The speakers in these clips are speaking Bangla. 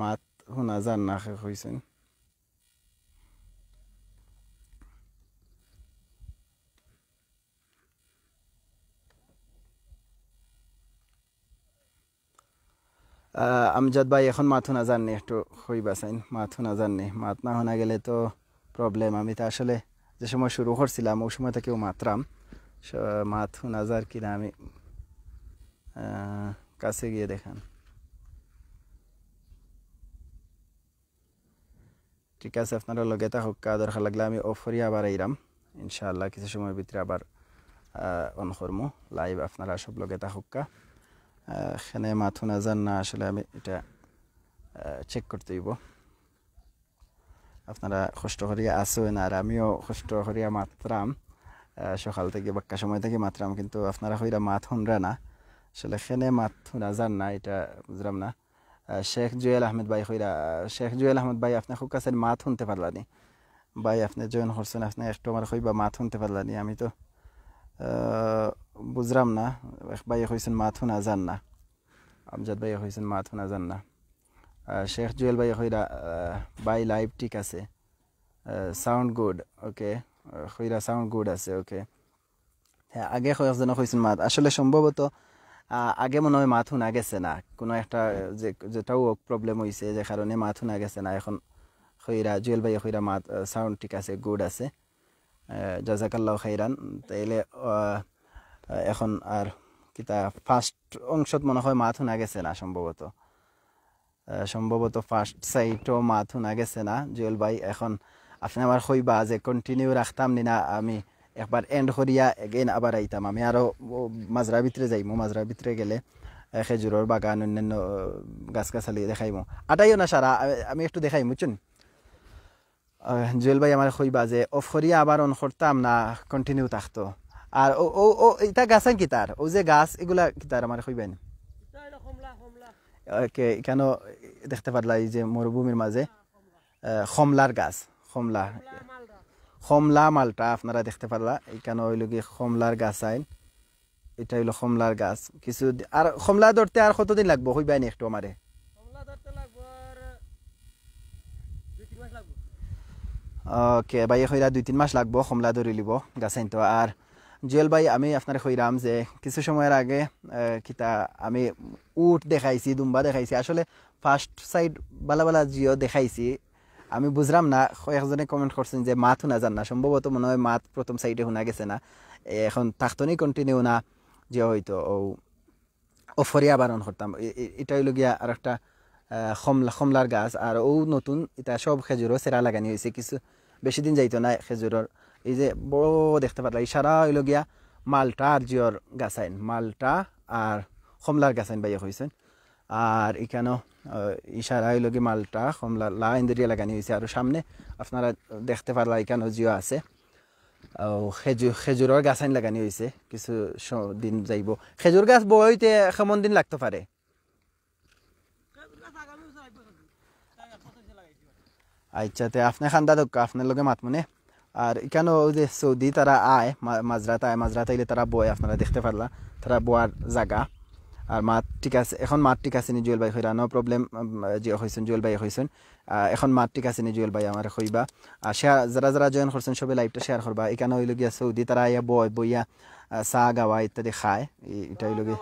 মাত শুনা যান না শেষ হয়েছেন আমজাদ ভাই এখন মাত শোনা যাননি একটু হইবা চাইন মাত শোনা যাননি মাত না শোনা গেলে তো প্রবলেম আমি তো আসলে যে সময় শুরু করছিলাম ওই সময় থেকেও মাতরাম মাত শোনা যার কিনা আমি কাছে গিয়ে দেখান ঠিক আছে আপনারা লগে থাকুক দরকার লাগলে আমি অফ করি আবার আইরাম ইনশাআল্লাহ কিছু সময়ের ভিতরে আবার অন করবো লাইভ আপনারা সব লগে থাকুক এখানে মাত শোনা যান না আসলে আমি এটা চেক করতে হইব আপনারা কষ্ট করিয়া আসেন আর আমিও কষ্ট করিয়া মাত্রাম সকাল থেকে বাক্কা সময় থেকে মাত্রাম কিন্তু আপনারা হইরা মাত শুনরা না আসলে এখানে মাত শোনা যান না এটা বুঝলাম না শেখ জুয়েল আহমেদ ভাই হইরা শেখ জুয়েল আহমেদ ভাই আপনি খুব কাছে মাত শুনতে পারলানি ভাই আপনি জয়েন করছেন আপনি একটু আমার হইবা মাত শুনতে পারলানি আমি তো বুঝলাম না ভাই হয়েছেন মাত শোনা যান না আমজাদ ভাই হয়েছেন মাত শোনা যান না শেখ জুয়েল ভাই হইরা বাই লাইভ ঠিক আছে সাউন্ড গুড ওকে হইরা সাউন্ড গুড আছে ওকে হ্যাঁ আগে কয়েকজন হয়েছেন মাত আসলে সম্ভবত আগে মনে হয় মাত শোনা গেছে না কোনো একটা যেটাও প্রবলেম হয়েছে যে কারণে মাত শোনা গেছে না এখন হইরা জুয়েল ভাই হইরা মাত সাউন্ড ঠিক আছে গুড আছে জাজাকাল্লাহ খাইরান তাইলে এখন আর কিতা ফার্স্ট অংশত মনে হয় মাত শোনা গেছে না সম্ভবত ফার্স্ট সাইটও মাত শোনা গেছে না জুয়েল ভাই এখন আপনি আমার কইবা যে কন্টিনিউ রাখতাম নি না আমি একবার এন্ড করিয়া এগেইন আবার আইতাম আমি আরও মাজরা ভিতরে যাইমু মাজরা ভিতরে গেলে খেজুরের বাগান অন্যান্য গাছগাছালি দেখাইমু আটাইও না সারা আমি একটু দেখাই বুঝছেন জুয়েল ভাই আমার কইবা যে অফ করিয়া আবার অন করতাম না কন্টিনিউ থাকতো আর ও ও ও এটা গাছ কি তার ও যে গাছ এগুলা কি তার আমার কইবেন ওকে কেন দেখতে পারলা এই যে মরুভূমির মাঝে খমলার গাছ খমলা মালটা আপনারা দেখতে পারলা এখানে হইল কি খমলার গাছ আইন এটা হইলো খমলার গাছ কিছু আর খমলা ধরতে আর কতদিন লাগবো হইবাইনি একটু আমারে ওকে ভাই হইরা 2-3 মাস লাগবো খমলা ধরে লিব গাছ আইন তো আর জুয়েল ভাই আমি আপনার কইরাম যে কিছু সময়ের আগে কিতা আমি উট দেখাইছি দুম্বা দেখাইছি আসলে ফার্স্ট সাইড বালা জিও দেখাইছি আমি বুঝলাম না কয়েকজনে কমেন্ট করছেন যে মাত শোনা যান না সম্ভবত মনে হয় মাত প্রথম সাইডে শোনা গেছে না এখন থাকতনি কন্টিনিউ না যে হয়তো অফরিয়া বারণ করতাম এটা হইল গিয়া আর একটা খমলার গাছ আর নতুন এটা সব খেজুরও সেরা লাগানি হয়েছে কিছু বেশি দিন যাইতো না খেজুরের এই যে বড় দেখতে পারলা ইশারা হইল গিয়া মালটা আর জিওর গাছ আইন মালটা আর খমলার গাছ আইন বাইয়া হয়েছেন আর এখানেও ইশারা হইল গিয়ে মালটা খমলা লাইন দরিয়া লাগানি হয়েছে আর সামনে আপনারা দেখতে পারলা এখানেও জিও আছে খেজুরের গাছ আইন লাগানি হয়েছে কিছু দিন যাইব খেজুর গাছ বইতে কেমন দিন লাগতে পারে আচ্ছা তে আপনি খান্দা দোক আপনার লগে মাত মনে আর এখানেও ওই যে সৌদি তারা আয় মাজরাত আইলে তারা বয় আপনারা দেখতে পারলা তারা বোয়ার জায়গা আর মাত ঠিক আছে এখন মাত ঠিক আছে নি জুয়েল ভাই হইরা নো প্রবলেম যে হয়েছেন জুয়েল ভাই হয়েছেন এখন মাত ঠিক আছে নি জুয়েল ভাই আমার হইবা আর শেয়ার যারা জয়েন করছেন সবাই লাইভটা শেয়ার করবা এখানে হইল গিয়া সৌদি তারা আইয়া বইয়া চা গাওয়া ইত্যাদি খায় এটা হইল গিয়ে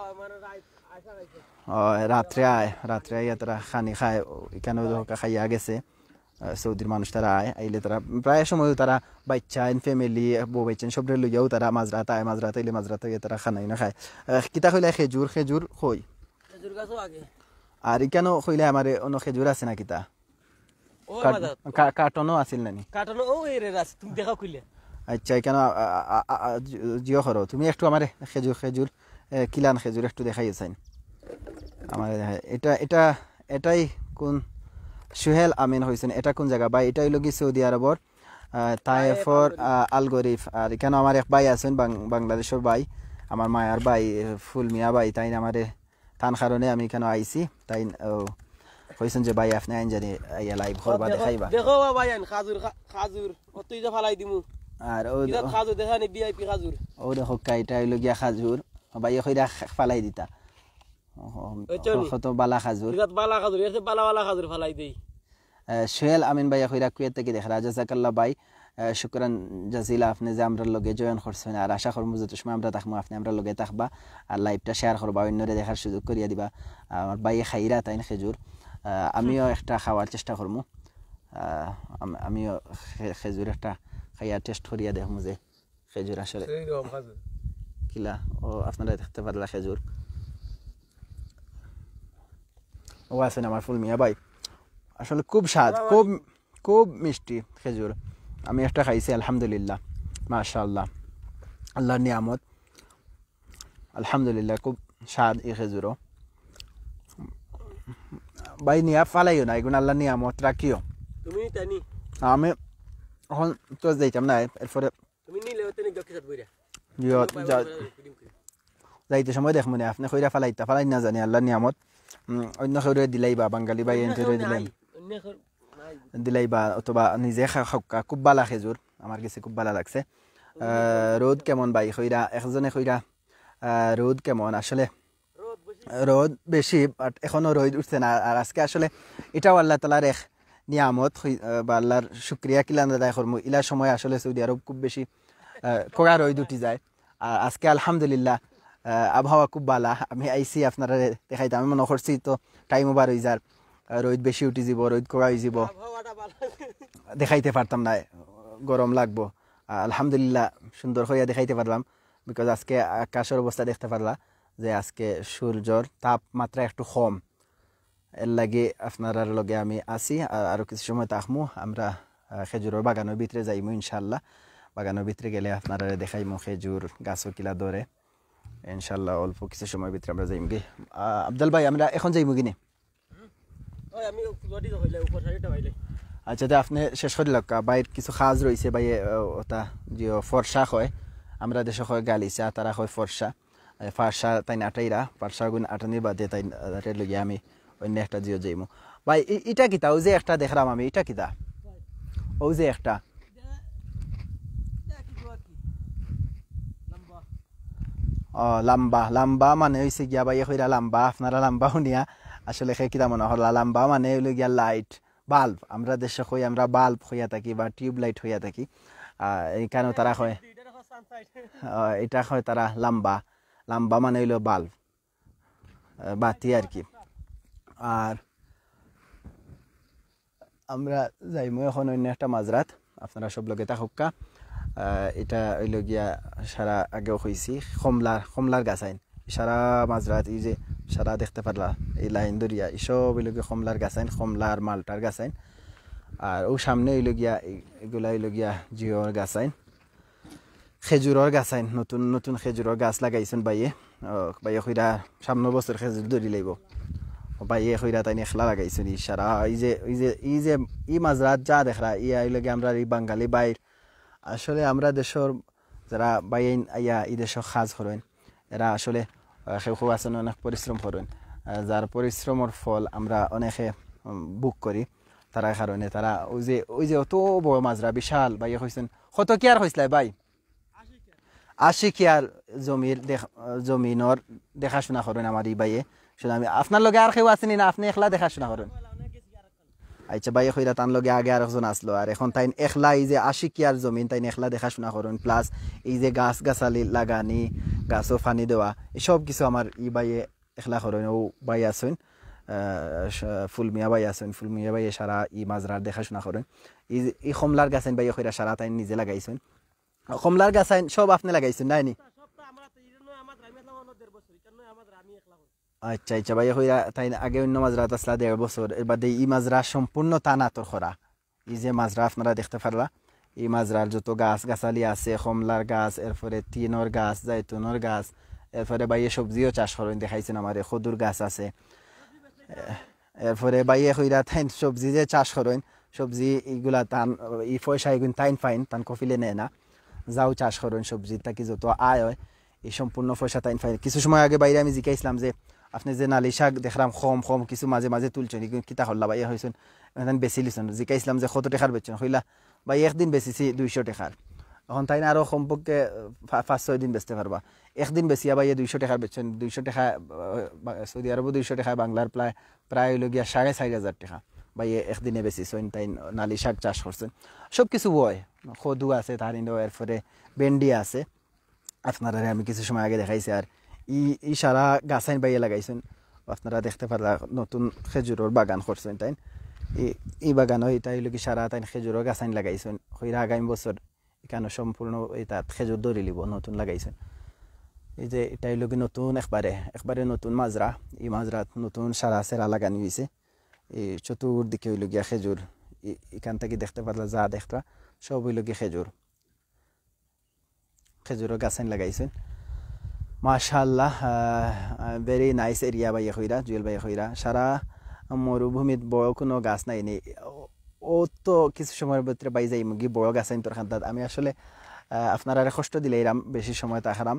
রাত্রে আইয়া তারা খানি খায় এখানে খাইয়া গেছে সৌদির মানুষ তারা আইলে তারা প্রায় সময় তারা বাচ্চা ফ্যামিলি বউ বাচ্চা সব লইয়াও তারা মাঝরাত আইলে মাঝরাত তারা খানাই না খায় কিতা কইলে খেজুর খই আর ইকানো কইলে আমার অন্য খেজুর আছে না কিতা কার্টনও আছিল নানি আচ্ছা এখানে জিও করো তুমি একটু আমার খেজুর কিলান খেজুর একটু দেখাই আছেন আমার এটাই কোন সুহেল আমিন হয়েছেন এটা কোন জায়গা ভাই এটা হইল কি সৌদি আরবর তাইফর আল গরিফ আর এখানে আমার এক ভাই আছেন বাংলাদেশের ভাই আমার মায়ার ভাই ফুল মিয়া ভাই তাই আমারে তান কারণে আমি এখানে আইছি তাই কইছেন যে ভাই আপনি আইন জানি আইয়া লাইভ করবা দেখাইবা দেখো ভাই আইন খাজুর অতই যা ফালাই দিমু আর ও খাজুর দেখানি ভিআইপি খাজুর ও দেখো কাইটা হইল গিয়া খাজুর ভাই কইরা ফালাই দিতা কত বালা খাজুর বালা খাজুর এর বালা খাজুর ফালাই দেই সোহেল আমিন ভাই কইরা কুয়েত থেকে দেখরা জাযাকাল্লাহ ভাই শুকরান জাজিলা আপনি যে আমরা লগে জয়েন করছেন আর আশা করব যত সময় আমরা থাকবো আপনি আমরা লগে থাকবা আর লাইভটা শেয়ার করবা অন্যরে দেখার সুযোগ করিয়া দিবা আমার ভাই খাইরা তাইন খেজুর আমিও একটা খাওয়ার চেষ্টা করবো আমিও খেজুর একটা খাইয়া টেস্ট করিয়া দেখবো যে খেজুর আসলে কিলা ও আপনারা দেখতে পারলা খেজুর ও আছেন আমার ফুল মিয়া ভাই আসলে খুব স্বাদ খুব খুব মিষ্টি খেজুর আমি একটা খাইছি আলহামদুলিল্লাহ মাশাআল্লাহ আল্লাহর নিয়ামত আলহামদুলিল্লাহ খুব স্বাদ এই খেজুরও ভাই নিয়া ফালাইও না এগুলো আল্লাহর নিয়ামত রাখিও তুমি তানি আমি এখন তো যাইতাম না এরপরে তুমি নিলে তেনে গকিসাত বইরা যাইতে সময় দেখ মনে আপনি কইরা ফালাই না জানি আল্লাহর নিয়ামত অন্য কেউ দিলাই বা বাঙালি ভাই এনতে দিলাই বা অথবা নিজে খাওয়া খুব বালা খেজুর আমার কাছে খুব ভালো লাগছে রোদ কেমন ভাই কইরা একজনে কইরা রোদ কেমন আসলে রোদ বেশি বাট এখনো রোদ উঠছে না আর আজকে আসলে এটাও আল্লাহ তাআলার এক নিয়ামত বা আল্লাহর শুকরিয়া কিলান আদায় করবো ইলার সময় আসলে সৌদি আরব খুব বেশি কড়া রোদ উঠি যায় আর আজকে আলহামদুলিল্লাহ আবহাওয়া খুব বালা আমি আইসি আপনারা দেখাইতাম আমি মনে করছি তো টাইম ওভার হয়ে যার রোদ বেশি উঠি যাব রোদ কড়া হয়ে যাব দেখাইতে পারতাম না গরম লাগবো আলহামদুলিল্লাহ সুন্দর হইয়া দেখাইতে পারলাম বিকজ আজকে আকাশের অবস্থা দেখতে পারলা যে আজকে সূর্যর তাপমাত্রা একটু কম এর লাগে আপনার লগে আমি আসি আরও কিছু সময় থাকমু আমরা খেজুরের বাগানের ভিতরে যাইমু ইনশাল্লাহ বাগানের ভিতরে গেলে আপনারা দেখাইমু খেজুর গাছও কিলা ধরে ইনশাল্লাহ অল্প কিছু সময়ের ভিতরে আমরা যাইম গে আব্দুল ভাই আমরা এখন যাইমু কিনে আচ্ছা তো আপনি শেষ করে লোক বাইর কিছু খাজ রয়েছে ভাই ওটা যে ফর্সা হয় আমরা দেশে হয় গালিচা তারা হয় ফর্সা ফার্সা তাই আটাইরা ফার্সা গুণ আটানির বাদে তাই লইয়া আমি অন্য একটা জিও যাইমু ভাই এটা কিতা ও যে একটা দেখলাম আমি এটা কিতা ও যে একটা লাম্বা লাম্বা মানে হয়েছে গিয়া ভাই হইরা লাম্বা আপনারা লাম্বা শুনিয়া আসলে সে কিতা মনে হল লাম্বা মানে হইল গিয়া লাইট বাল্ব আমরা দেশে হই আমরা বাল্ব হইয়া থাকি বা টিউব লাইট হইয়া থাকি এই কারণে তারা হয় এটা হয় তারা লাম্বা লাম্বা মানে হইল বাল্ব বাতি আর কি আর আমরা যাইমু এখন অন্য একটা মাঝরাত আপনারা সব লগে থাকুকা এটা হইল গিয়া সারা আগেও হয়েছি কমলার গাছ আইন সারা মাঝরাত এই যে সারা দেখতে পারলা এই লাইন দরিয়া এইসব হইল গিয়া কমলার গাছ আইন কমলার মালটার গাছ আইন আর ও সামনে হইল গিয়া এগুলা হইল গিয়া জিওর গাছ আইন খেজুরের গাছ আইন নতুন নতুন খেজুরের গাছ লাগাইছেন বাইয়ে কইরা সামনে বছর খেজুর ধরি লাইব বাইয়ে কইরা তাই এখলা লাগাইছেন সারা এই যে ই মাঝরাত যা দেখরা ই হইল গিয়া আমরা এই বাঙালি বাইর আসলে আমরা দেশের যারা বাইন আইয়া এই দেশ কাজ করেন এরা আসলে কেউ আছেন অনেক পরিশ্রম করেন যার পরিশ্রমের ফল আমরা অনেকে বুক করি তারা কারণে তারা ওই যে অত বড় মাঝরা বিশাল বাইয়ে কইছেন কত কি আর হয়েছিল ভাই 80 কিয়ার জমিনের দেখাশোনা করেন আমার এই বাইয়ে শুনে আমি আপনার লগে আর কেউ আসেনি না আপনি একলা দেখাশোনা করেন আচ্ছা ভাই কইরা তার লগে আগে আরেকজন আসলো আর এখন তাই একলা এই যে 80 কিয়ার জমিন তাই একলা দেখাশোনা করেন প্লাস এই যে গাছ গাছালি লাগানি গাছও পানি দেওয়া এসব কিছু আমার ই বাইয়ে একলা করেন ও ভাই আছেন ফুলমিয়া ভাই আছেন ফুলমিয়া ভাইয়ে সারা ই মাজরার দেখাশোনা করেন এই কমলার গাছেন ভাই কইরা সারা তাই নিজে লাগাইছেন কমলার গাছেন সব আপনি লাগাইছেন নাইনি আচ্ছা আচ্ছা ভাই হইয়া তাই আগে অন্য মাজরাত আসলা 1.5 বছর এর বাদে ই মাজরা সম্পূর্ণ তানাতর করা এই যে মাজরা আপনারা দেখতে পারলা এই মাজরার যত গাছ গাছালি আছে কমলার গাছ এরপরে তিনর গাছ জাইতুনের গাছ এরপরে বাইয়ে সবজিও চাষ করেন দেখাইছেন আমার খদুর গাছ আছে এরপরে বাইয়ে হইরা তাই সবজি যে চাষ করেন সবজি এইগুলা তান ই পয়সা এগুন তাইন ফাইন তান কফিলে নেয় না যাও চাষ করেন সবজি তাকে যত আয় হয় এই সম্পূর্ণ পয়সা তাইন ফাইন কিছু সময় আগে বাইরে আমি জিজ্ঞাসলাম যে আপনি যে নালি শাক দেখলাম কম কিছু মাঝে মাঝে তুলছেন কিতা হল্লা ভাইয়া হয়েছেন বেশি লিছেন জিজ্ঞাসলাম যে কত টাকার বেচছেন হইলা ভাই একদিন বেচেছি 200 টাকার এখন তাই না আরো কমপক্ষে 5-6 দিন বেচতে পারবা একদিন বেশি আবার 200 টাকা বেচছেন 200 টাকা সৌদি আরব 200 টাকা বাংলার প্রায় হইল গিয়া 4,500 টাকা ভাই একদিনে বেশি সইন তাই নালি শাক চাষ করছেন সব কিছু বয় খদু আছে তার এরপরে ভেন্ডি আছে আপনারা আমি কিছু সময় আগে দেখাইছি আর ই সারা গাছাইন বাইয়ে লাগাইছেন আপনারা দেখতে পারলা নতুন খেজুরের বাগান করছেন তাই এই বাগানও এটা হইল কি সারা তাই খেজুরের গাছাইন লাগাইছেন হইরা আগামী বছর এখানে সম্পূর্ণ এটা খেজুর ধরে লিব নতুন লাগাইছেন এই যে এটা হইল কি নতুন একবারে নতুন মাজরা এই মাজরাত নতুন সারা সেরা লাগানি হয়েছে এই চতুর্দিকে হইল গিয়া খেজুর এখান থেকে দেখতে পারলা যা দেখতা সব হইল গিয়া খেজুরের গাছাইন লাগাইছেন মাশাআল্লাহ ভেরি নাইস এরিয়া বাইয়া হইরা জুয়েল বাইয়া হইরা সারা মরুভূমিত বড় কোনো গাছ নাই নেই ও তো কিছু সময়ের ভিতরে বাই যাই মুগি বড় গাছ আইন তোর খান্তাত আমি আসলে আপনারা কষ্ট দিলে এরাম বেশি সময় তাহারাম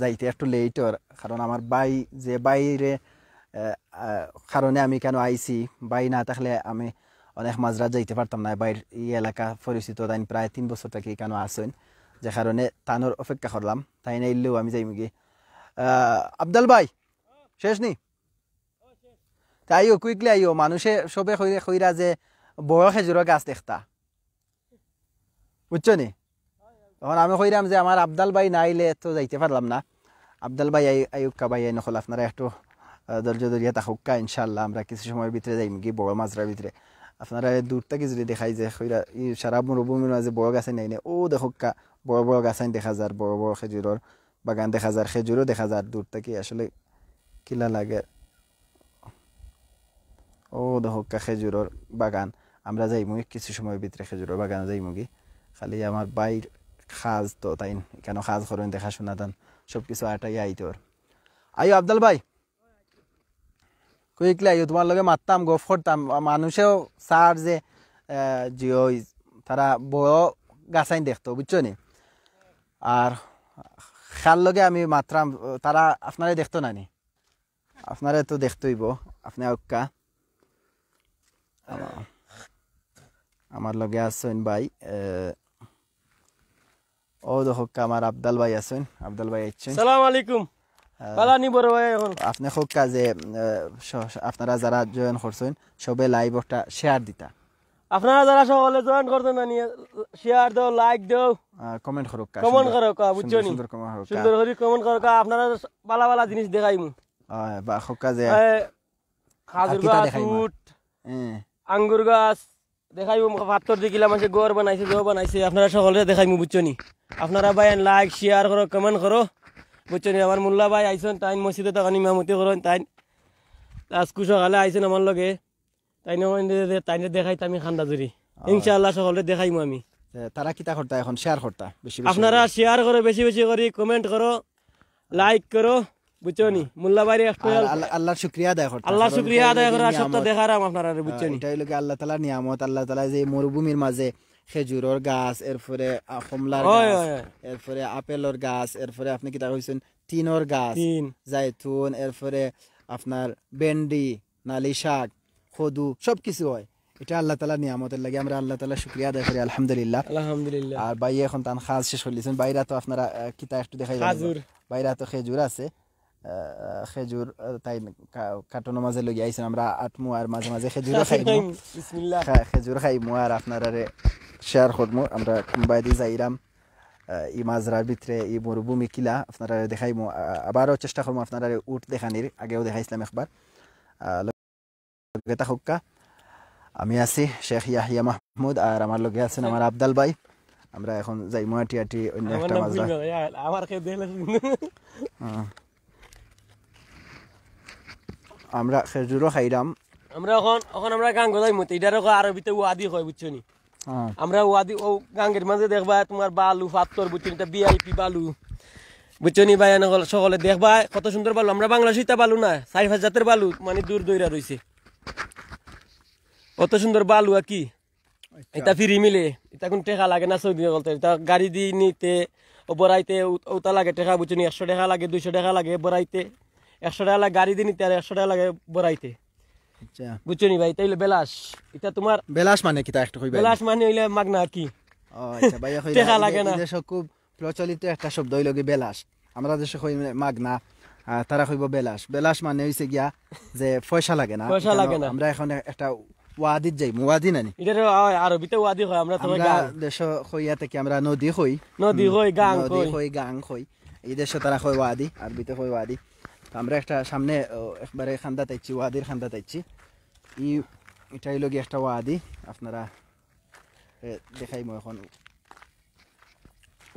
যাইতে একটু লেটর কারণ আমার বাই যে বাইরে কারণে আমি কেন আইছি বাই না থাকলে আমি অনেক মাজরা যাইতে পারতাম না বাইর এই এলাকা পরিচিত তাই প্রায় 3 বছর থেকে কেন আসেন যে কারণে তানোর অপেক্ষা করলাম তাই না এলেও আমি যাই মুগি আব্দাল ভাই শেষ নি তাইও কুইকলি আইও মানুষে সবে কইরা যে বড় খেজুরের গাছ দেখতা বুঝছো নি তখন আমি কইরাম যে আমার আব্দাল ভাই না আইলে তো যাইতে পারলাম না আব্দাল ভাই আইউক্কা ভাই নকল আপনারা একটু ধৈর্য ধরিয়া থাকুক্কা ইনশাল্লাহ আমরা কিছু সময়ের ভিতরে যাইম কি বড় মাজরার ভিতরে আপনারা দূর থেকে যদি দেখাই যে কইরা ই সারা মরুভূমির মাঝে বড় গাছ নাই নে ও দেখুক্কা বড় বড় গাছ দেখা যার বড় বড় খেজুরের বাগান দেখা যার খেজুরও দেখা যার দূর থেকে আসলে কিলা লাগে ও দেখুক্কা খেজুরের বাগান আমরা যাইমু কিছু সময়ের ভিতরে খেজুরের বাগান যাইমুগি খালি আমার বাইর খাজ তো তাই কেন খাজ করেন দেখাশোনা দান সব কিছু আটাই আইতোর আইও আব্দাল ভাই কুইকলি আইও তোমার লগে মারতাম গফ করতাম মানুষেও সার যে জিও তারা বড় গাছাইন দেখতো বুঝছো নি আর খার লগে আমি মাত্রাম তারা আপনারা দেখতো না নি আপনারা তো দেখতইব আপনি অক্কা আমার লগে আছেন ভাই ও দেখুক আমার আব্দাল ভাই আছেন আব্দাল ভাই আছেন আসসালামু আলাইকুম বালা নি বড় ভাই এখন আপনি খুব কাজে আপনারা যারা জয়েন করছেন সবে লাইভটা শেয়ার দিতা আপনারা যারা সকলে জয়েন করতেন না নিয়ে শেয়ার দাও লাইক দাও কমেন্ট করো বুঝছো নি সুন্দর করে কমেন্ট করো আপনারা বালা বালা জিনিস দেখাইমু বা খুব কাজে খাজুর গাছ উট আঙ্গুর গাছ দেখাইমু পাথর দিকিলা মাসে ঘর বানাইছে আপনারা সকলে দেখাইমু বুঝছো নি আপনারা ভাই লাইক শেয়ার করো কমেন্ট করো বুঝছো নি আমার মোল্লা ভাই আইছেন তাই মসজিদে তখন ইমামতি করেন তাই আজকু সকালে আইছেন আমার লগে তাই দেখাই আমি খান্দা জুড়ি ইনশাআল্লাহ সকলে দেখাইমু আমি তারা কিতা করতা এখন শেয়ার করতা বেশি আপনারা শেয়ার করো বেশি বেশি করে কমেন্ট করো লাইক করো বুঝছো নি মোল্লা ভাই আল্লাহর শুকরিয়া আদায় করতা আল্লাহ শুকরিয়া আদায় করা সত্য দেখারাম আপনারা বুঝছো নি এটাই লাগে আল্লাহ তাআলার নিয়ামত আল্লাহ তাআলা যে মরুভূমির মাঝে খেজুরের গাছ এরপরে কমলার গাছ এরপরে আপেলের গাছ এরপরে আপনি কিতা কইছেন তিনর গাছ জায়তুন এরপরে আপনার ভেন্ডি নালি শাক খদু সবকিছু হয় এটা আল্লাহ তাআলার নিয়ামতের লাগে আমরা আল্লাহ তাআলার শুকরিয়া আদায় করি আলহামদুলিল্লাহ আলহামদুলিল্লাহ আর ভাই এখন তান খাজ শেষ হইছেন বাইরা তো আপনারা কিতা একটু দেখাই খাজুর বাইরা তো খেজুর আছে খেজুর তাই কার্টনের মাঝে লই আইছেন আমরা আটমু আর মাঝে মাঝে খেজুর খাইমু বিসমিল্লাহ খেজুর খাইমু আর আপনারারে শেয়ার করবো আমরা বাইদি যাইরাম ই মাজরার ভিতরে ই মরুভূমি কিলা আপনারা দেখাইমু আবারও চেষ্টা করবো আপনারা উট দেখানির আগেও দেখাইছিলাম একবার লগে থাকুক্কা আমি আছি শেখ ইয়াহিয়া মাহমুদ আর আমার লগে আছেন আমার আব্দাল ভাই আমরা এখন যাইমু আটি অন্য একটা মাজরা আমার কে দেখলে আমরা খেজুরও খাইরাম আমরা এখন আমরা গান গজাইমু এটার আরবিতে ওয়াদি হয় বুঝছো নি আমরা ওয়াদি ও গাঙ্গের মাঝে দেখবা তোমার বালু পাথর বুঝছো নি ভিআইপি বালু বুঝছো নি ভাই সকলে দেখবা কত সুন্দর বালু আমরা বাংলাদেশিটা বালু না 4-5 জাতের বালু মানে দূর দইরা রইছে কত সুন্দর বালু আর কি এটা ফ্রি মিলে এটা কোন টাকা লাগে না সৌদি বলতে এটা গাড়ি দিয়ে নিতে বড়াইতে ওটা লাগে টাকা বুঝছো নি 100 টাকা লাগে 200 টাকা লাগে বড়াইতে 100 টাকা লাগে গাড়ি দিয়ে নিতে আর 100 টাকা লাগে বড়াইতে বুঝছো নি ভাই তাইলে বেলাস এটা তোমার বেলাস মানে কিতা একটু কইবা বেলাস মানে হইলে মাগনা আর কি আচ্ছা ভাইয়া টেকা লাগে না। দেশ খুব প্রচলিত একটা শব্দ হইল কি বেলাস, আমরা দেশে কই মাগনা, তারা কইব বেলাস। বেলাস মানে হইছে গিয়া যে পয়সা লাগে না। পয়সা লাগে না। আমরা এখন একটা ওয়াদিত যাই, ওয়াদি নানি এটা আরবিতে ওয়াদি হয়, আমরা তো আমরা দেশ কইয়া থেকে আমরা নদী কই, নদী কই, গাং নদী কই। কই, গাং কই। এই দেশে তারা কই ওয়াদি, আরবিতে কই ওয়াদি। তো আমরা একটা সামনে একবারে খান্দা তাইছি, ওয়াদির খান্দা তাইছি। এটা হইল গিয়ে একটা ওয়াদি, আপনারা দেখাইমু এখন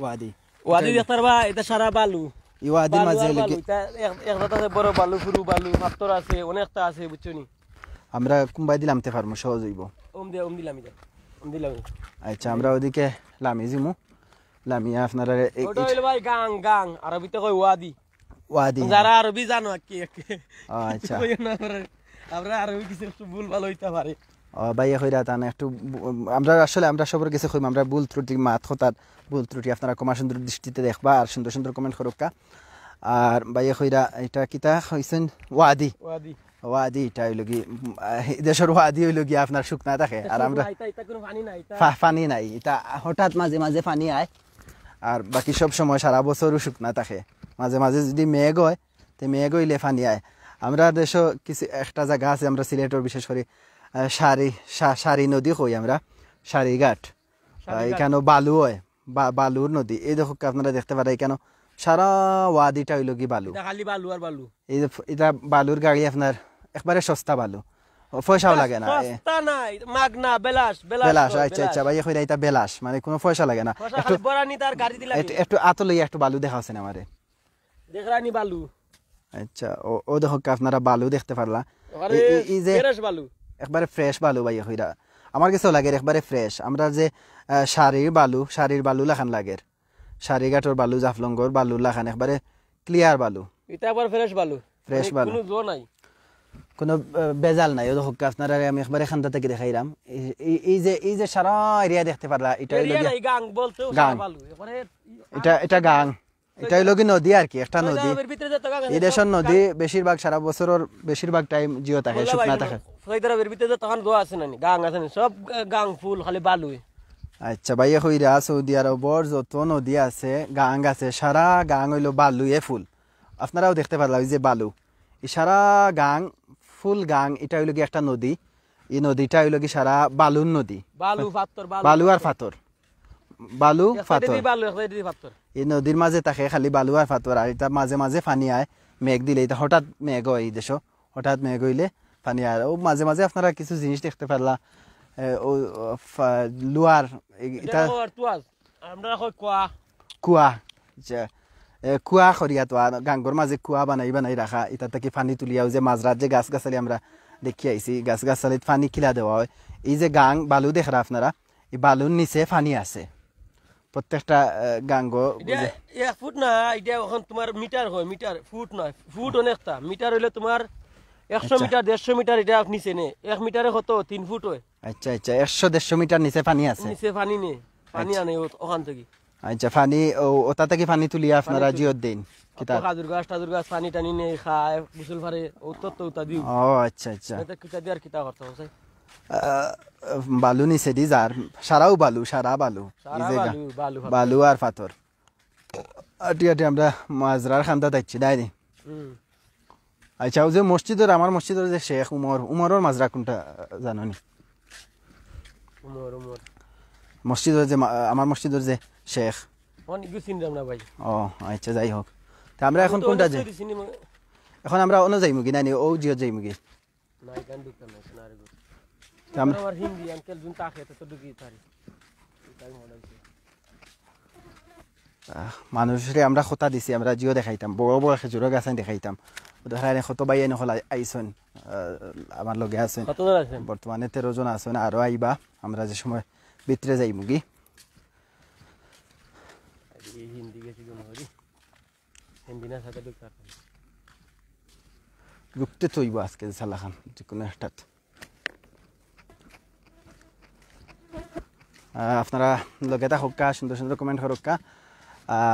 ওয়াদি। ওয়াদি দেখতে পারবা, এটা সারা বালু। এই ওয়াদির মাঝে হইল কি একটা আছে বড় বালু, সরু বালু, পাথর আছে, অনেকটা আছে, বুঝছো নি? আমরা কুম্বাই দিলাম তে পারমু, সহজ হইব। ওম দিলাম। আচ্ছা আমরা ওদিকে লামি জিমু, লামিয়া আপনারা ওটা হইলো ভাই গাং, আরবিতে কই ওয়াদি। ওয়াদি যারা আরবি জানো কি আচ্ছা আমরা আরবি কিছু ভুল ভালো হইতে পারে। ভাইয়া কইরা তান একটু আমরা আসলে আমরা সবার কাছে কইম, আমরা ভুল ত্রুটি মাত হতার ভুল ত্রুটি আপনারা কমা সুন্দর দৃষ্টিতে দেখবা আর সুন্দর সুন্দর কমেন্ট করুকা। আর ভাইয়া কইরা এটা কিতা হইছেন ওয়াদি, ওয়াদি এটা হইল কি দেশের ওয়াদি হইল কি আপনার শুকনা থাকে, আর আমরা পানি নাই, এটা হঠাৎ মাঝে মাঝে পানি আয়, আর বাকি সব সময় সারা বছরও শুকনা থাকে। মাঝে মাঝে যদি মেঘ হয় তো মেঘ হইলে পানি আয়। আমরা দেশে কিছু একটা জায়গা আছে, আমরা সিলেটের বিশেষ করে সারি নদী কই আমরা, সারি ঘাট, এখানে বালু হয়, বালুর নদী। এই দেখো আপনারা দেখতে পারেন এখানে সারা ওয়াদিটা হইল কি বালু, এই এটা বালুর গাড়ি আপনার একবারে সস্তা বালু, পয়সাও লাগে না। বেলাস, আচ্ছা আচ্ছা ভাইয়া কইরা এটা বেলাস মানে কোনো পয়সা লাগে না। একটু আতলে একটু বালু দেখাছেন আমারে, বালু। আচ্ছা ও দেখো আপনারা বালু দেখতে পারলা, এই যে একবারে ফ্রেশ বালু ভাইয়া কইরা আমার কাছেও লাগে একবারে ফ্রেশ। আমরা যে শাড়ির বালু লাখান লাগে, শাড়ি ঘাটর বালু, জাফলঙ্গর বালু লাখান একবারে ক্লিয়ার বালু, এটা আবার ফ্রেশ বালু, কোনো জো নাই, কোনো বেজাল নাই। ও দেখো আপনারা আমি একবারে খান্দা থেকে দেখাইলাম। এই যে সারা এরিয়া দেখতে পারলা, এটা হইল গাং বলতে বালু, এটা গাং, এটা হইল কি নদী আর কি, একটা নদী। এই দেশের নদী বেশিরভাগ সারা বছরের বেশিরভাগ টাইম জিও থাকে, শুকনা থাকে। সব গাং ফুল, খালি বালু। আচ্ছা ভাইয়া কইরা সৌদি আরবর যত নদী আছে, গাং আছে, সারা গাং হইল বালুয়ে ফুল। আপনারাও দেখতে পারলাম এই যে বালু, এই সারা গাং ফুল গাং, এটা হইল কি একটা নদী। এই নদীটা হইল কি সারা বালুর নদী, বালু আর পাথর, বালু পাথর। এই নদীর মাঝে থাকে খালি বালু আর পাথর, আর এটা মাঝে মাঝে পানি আয়, মেঘ দিলে এটা হঠাৎ মেঘ হয়, এই দেশ হঠাৎ মেঘ হইলে পানি আয়। ও মাঝে মাঝে আপনারা কিছু জিনিস দেখতে পারলা, লুয়ার, এটা কুয়া, কুয়া খরিয়া তো গাঙ্গর মাঝে কুয়া বানাই রাখা, এটা থেকে পানি তুলিয়াও যে মাঝরাত যে গাছ গাছালি আমরা দেখি আইছি, গাছ গাছালিত পানি খিলা দেওয়া হয়। এই যে গাং বালু দেখরা আপনারা, এই বালুর নিচে পানি আছে প্রত্যেকটা গাঙ্গ। ফুট না এটা এখন তোমার মিটার হয়, মিটার ফুট নয়, ফুট অনেকটা মিটার হইলে তোমার 100 মিটার 150 মিটার এটা নিচে নে, 1 মিটারে কত 3 ফুট হয়। আচ্ছা আচ্ছা 100-150 মিটার নিচে পানি আছে, নিচে পানি নে, পানি আনে ওখান থেকে। আচ্ছা পানি ওটা থেকে পানি তুলিয়া আপনারা জিওর দিন কিতা খাজুর গাছ পানি টানি নে খায়, গোসল পারে ও তো উতা দিও। ও আচ্ছা আচ্ছা, এটা কিতা দিয়ার কিতা করতে হবে? বালু নিচে দি যার সারাও বালু, সারা বালু, বালু আর পাথর। আটি আমরা মাজরার খান্দা যাচ্ছি দাইনি। আচ্ছা ও যে মসজিদের, আমার মসজিদের যে শেখ উমরের মাজরা কোনটা জানো নি? মসজিদের যে আমার মসজিদের যে শেখ, ও আচ্ছা যাই হোক। তা আমরা এখন কোনটা যাই? এখন আমরা অন্য যাইমু কি নানি ও জিও যাইমু কি? মানুষরে আমরা কথা দিছি, আমরা জিও দেখাইতাম, বড় বড় খেজুরের গাছ দেখাইতাম, কত ভাই নহল আইসন আমার লগে আছেন, বর্তমানে 13 জন আছেন, আরো আইবা। আমরা যে সময় ভিতরে যাইমু কি ঢুকতে তৈব আজকে সালাখান যে কোনো একটাত। আপনারা লগে থাকা, সুন্দর সুন্দর কমেন্ট করুকা।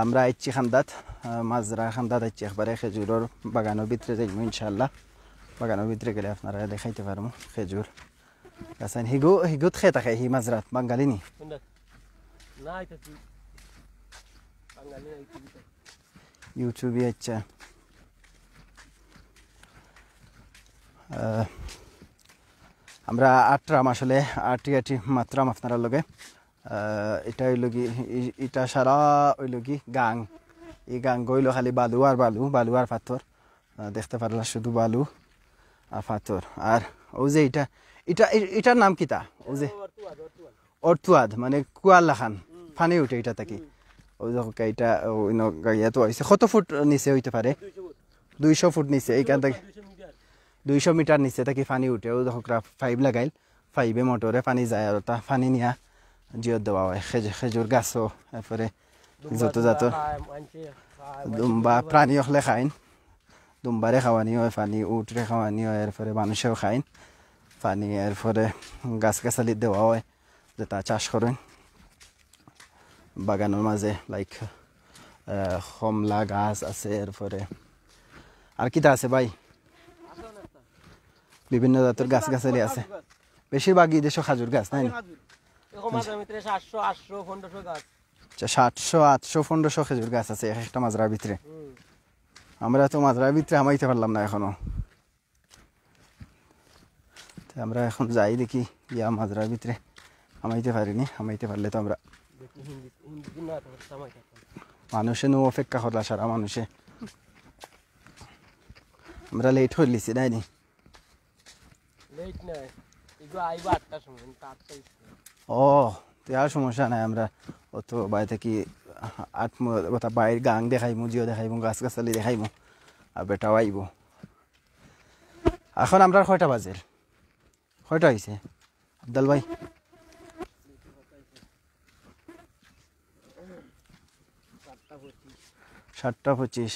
আমরা আইছি খান্দাত, মাজরা খান্দাত আইছি একবারে খেজুরের বাগানের ভিতরে যাইমু ইনশাল্লাহ। বাগানের ভিতরে গেলে আপনারা দেখাইতে পারবো খেজুর গাছ। হিগুত খেয়ে থাকে হি মাজরাত বাঙালি নি না এটা কি বাঙালি না ইউটিউবে ইউটিউবে আচ্ছা আমরা আটরাম আসলে আটি মাত্রাম আপনার লগে এটা হইল কি এটা সারা হইল কি গাং এই গাং গইল খালি বালু আর পাথর দেখতে পারলা শুধু বালু আর পাথর আর ও যে এটার নাম কিতা ও যে অর্থুয়াদ মানে কুয়ার লাখান ফানি উঠে এটা থাকি ও যখন এটা ইয়া তো হয়েছে কত ফুট নিচে হইতে পারে 200 ফুট নিচে এইখান থেকে 200 মিটার নিচে থাকি পানি উঠে ও যখন 5 লাগাইল 5-এ মোটরে পানি যায় আর তা পানি নিয়া জিয়ত দেওয়া হয় খেজুর গাছও এরপরে যত দুম্বা প্রাণী হলে খাইন দুম্বারে খাওয়ানি হয় পানি উঠরে খাওয়ানি হয় এরপরে মানুষেও খাইন পানি এরপরে গাছগাছালি দেওয়া হয় যেটা চাষ করেন বাগানের মাঝে লাইক কমলা গাছ আছে এরপরে আর কিটা আছে ভাই বিভিন্ন জাতের গাছগাছালি আছে বেশিরভাগই দেশে খাজুর গাছ তাই না 700-800-1500 খেজুর গাছ আছে একটা মাজরার ভিতরে আমরা তো মাজরার ভিতরে হামাইতে পারলাম না এখনো আমরা এখন যাই দেখি ইয়া মাজরার ভিতরে হামাইতে পারিনি হামাইতে পারলে তো আমরা মানুষে নো অপেক্ষা করলা সারা মানুষে আমরা লেট হয়ে লিছি নাইনি ও আর সমস্যা নাই আমরা অত বাড়ি থেকে কথা বাইরের গাং দেখাইমু জিও দেখাইমু গাছ গাছালি দেখাইমু আর বেটাও আইব এখন আমরা কয়টা বাজের কয়টা হয়েছে আবদাল ভাই 7:25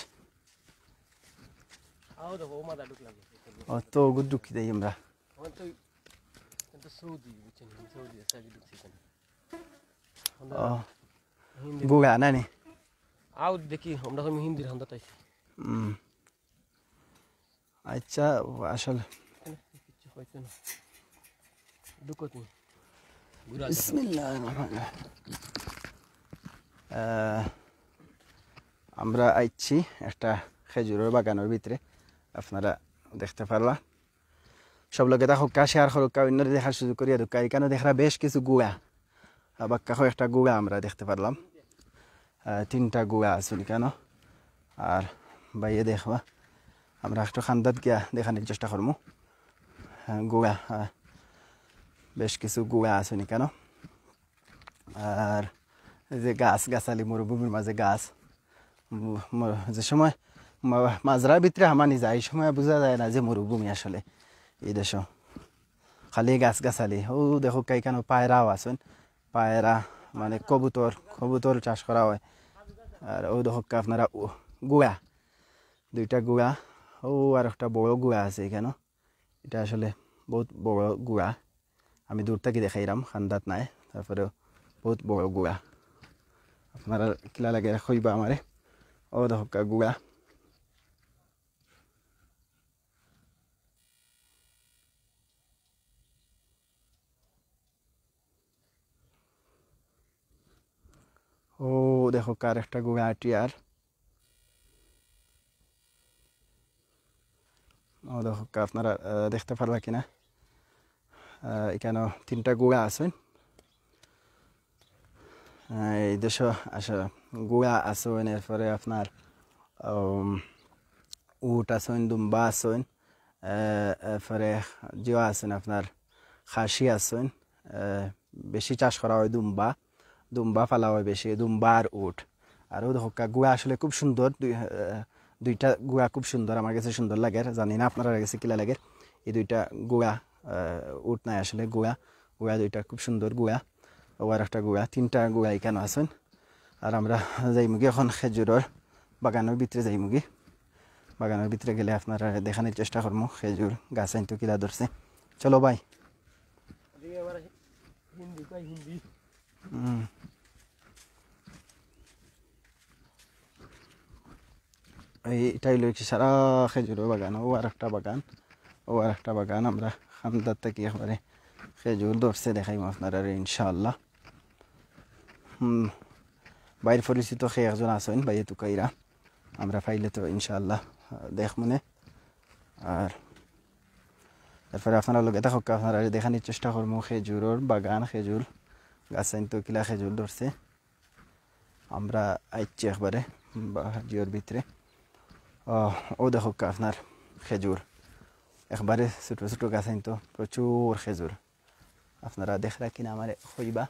অত গুদ্দুকি দেই আমরা গুগা নানি আউ দেখি আমরা কই হিন্দির হান্দা তাইছি আচ্ছা আসলে কিছু হইতো না দুকতি বিসমিল্লাহির রহমানির রহিম আমরা আইছি একটা খেজুরের বাগানের ভিতরে আপনারা দেখতে পারলা সব লোকে দেখো শেয়ার করুক অন্য দেখার সুযোগ করিয়া ঢুকা এখানে দেখা বেশ কিছু গুড়া বাক্কা একটা গুড়া আমরা দেখতে পারলাম 3টা গুড়া আছে কেন আর বাইরে দেখবা আমরা একটু খান্দাত গিয়া দেখানোর চেষ্টা করবো গুড়া বেশ কিছু গুড়া আছে কেন আর যে গাছ গাছালি মরুভূমির মাঝে গাছ যে সময় মাজরার ভিতরে হামানি যায় এই সময় বোঝা যায় না যে মরুভূমি আসলে এই দেশ খালি গাছ গাছালি ও দেখো কেন পায়রাও আছেন পায়রা মানে কবুতর চাষ করা হয় আর ও দেখো আপনারা গুড়া 2টা গুড়া ও আর একটা বড় গুড়া আছে এখানে এটা আসলে বহুত বড় গুড়া আমি দূর থেকে দেখাইলাম খান্দাত নাই তারপরে বহুত বড় গুড়া আপনারা কিলা লাগে কইবা আমারে ও দেখো গুড়া ও দেখো কার একটা গুড়া টিয়ার ও দেখো আপনারা দেখতে পারলা কিনা এখানে 3টা গুড়া আছেন এই দেশ আসলে গুড়া আছেন এরপরে আপনার উট আছেন দুম্বা আছেন এরপরে জিও আছেন আপনার খাসি আছেন বেশি চাষ করা হয় দুম্বা ফালা হয় বেশি দুম্বা আর উট আর ও দেখো গুড়া আসলে খুব সুন্দর 2টা গুড়া খুব সুন্দর আমার কাছে সুন্দর লাগে জানি না আপনারা কাছে কিলা লাগে এই 2টা গুড়া উট নাই আসলে গুড়া 2টা খুব সুন্দর গুড়া ও আর একটা গুড়া 3টা গুড়া এখানে আছেন আর আমরা যাইমুগি এখন খেজুরের বাগানের ভিতরে যাইমুগি বাগানের ভিতরে গেলে আপনারা দেখানোর চেষ্টা করবো খেজুর গাছ আইন তো কিলা ধরছে চলো ভাই এইটাই লইছি সারা খেজুরের বাগান ও আর একটা বাগান আমরা খান্দার থেকে একবারে খেজুর ধরছে দেখাইম আপনারা ইনশাআল্লাহ বাইরে পরিচিত খেয়ে একজন আসেন ভাই তুকাইরা আমরা পাইলে তো ইনশাআল্লাহ দেখ মনে আর তারপরে আপনারা লোক এটা হোক আপনারা দেখানোর চেষ্টা করবো খেজুরের বাগান খেজুর গাছ তো কিলা খেজুর ধরছে আমরা আইছি একবারে জিওর ভিতরে ও দেখো আপনার খেজুর একবারে ছোটো ছোটো গাছ তো প্রচুর খেজুর আপনারা দেখরা কিনা আমার হইবা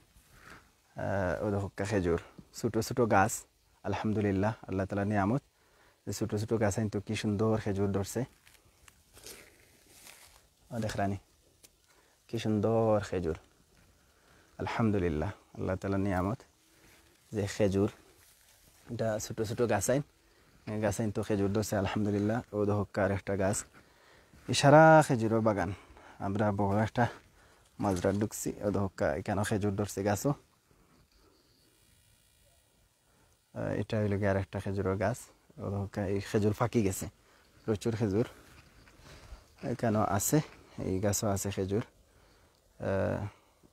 ও দেখো খেজুর ছোটো ছোটো গাছ আলহামদুলিল্লাহ আল্লাহ তালা নিয়ামত ছোটো ছোটো গাছ তো কি সুন্দর খেজুর ধরছে দেখরানি কি সুন্দর খেজুর আলহামদুলিল্লাহ আল্লাহ তালা নিয়ামত যে খেজুর এটা ছোটো ছোটো গাছাইন তো খেজুর ধরছে আলহামদুলিল্লাহ ও দহকার একটা গাছ ইশারা খেজুরের বাগান আমরা বড় একটা মাজরা ঢুকছি ও দহকা এখানেও খেজুর ধরছে গাছও এটা হইল গিয়ে আর একটা খেজুরের গাছ ও দহকা এই খেজুর ফাঁকি গেছে প্রচুর খেজুর এখানেও আছে এই গাছও আছে খেজুর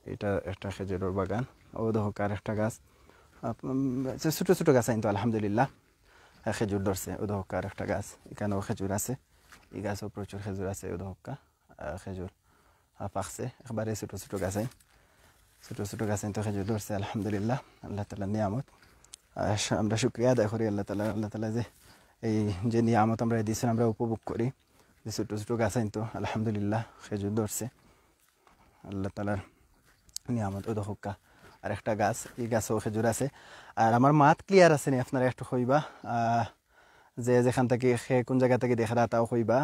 এটা একটা খেজুরের বাগান ও দহকার একটা গাছ ছোটো ছোটো গাছ কিন্তু আলহামদুলিল্লাহ খেজুর ধরছে ও দহকার একটা গাছ এখানেও খেজুর আছে এই গাছও প্রচুর খেজুর আছে ও দহকা খেজুর পাকছে একবারে ছোটো ছোটো গাছ ছোটো ছোটো গাছ তো খেজুর ধরছে আলহামদুলিল্লাহ আল্লাহ তালা নিয়ামত আমরা শুক্রিয়া আদায় করি আল্লাহ তালা যে এই যে নিয়ামত আমরা দিয়েছেন আমরা উপভোগ করি যে ছোটো ছোটো গাছ তো আলহামদুলিল্লাহ খেজুর ধরছে আল্লাহ তালার নিয়ামত ও দহকা আর একটা গাছ এই গাছও খেজুর আছে আর আমার মাত ক্লিয়ার আছে নি আপনারা একটু কইবা যে যেখান থেকে কোন জায়গা থেকে দেখা তাও কইবা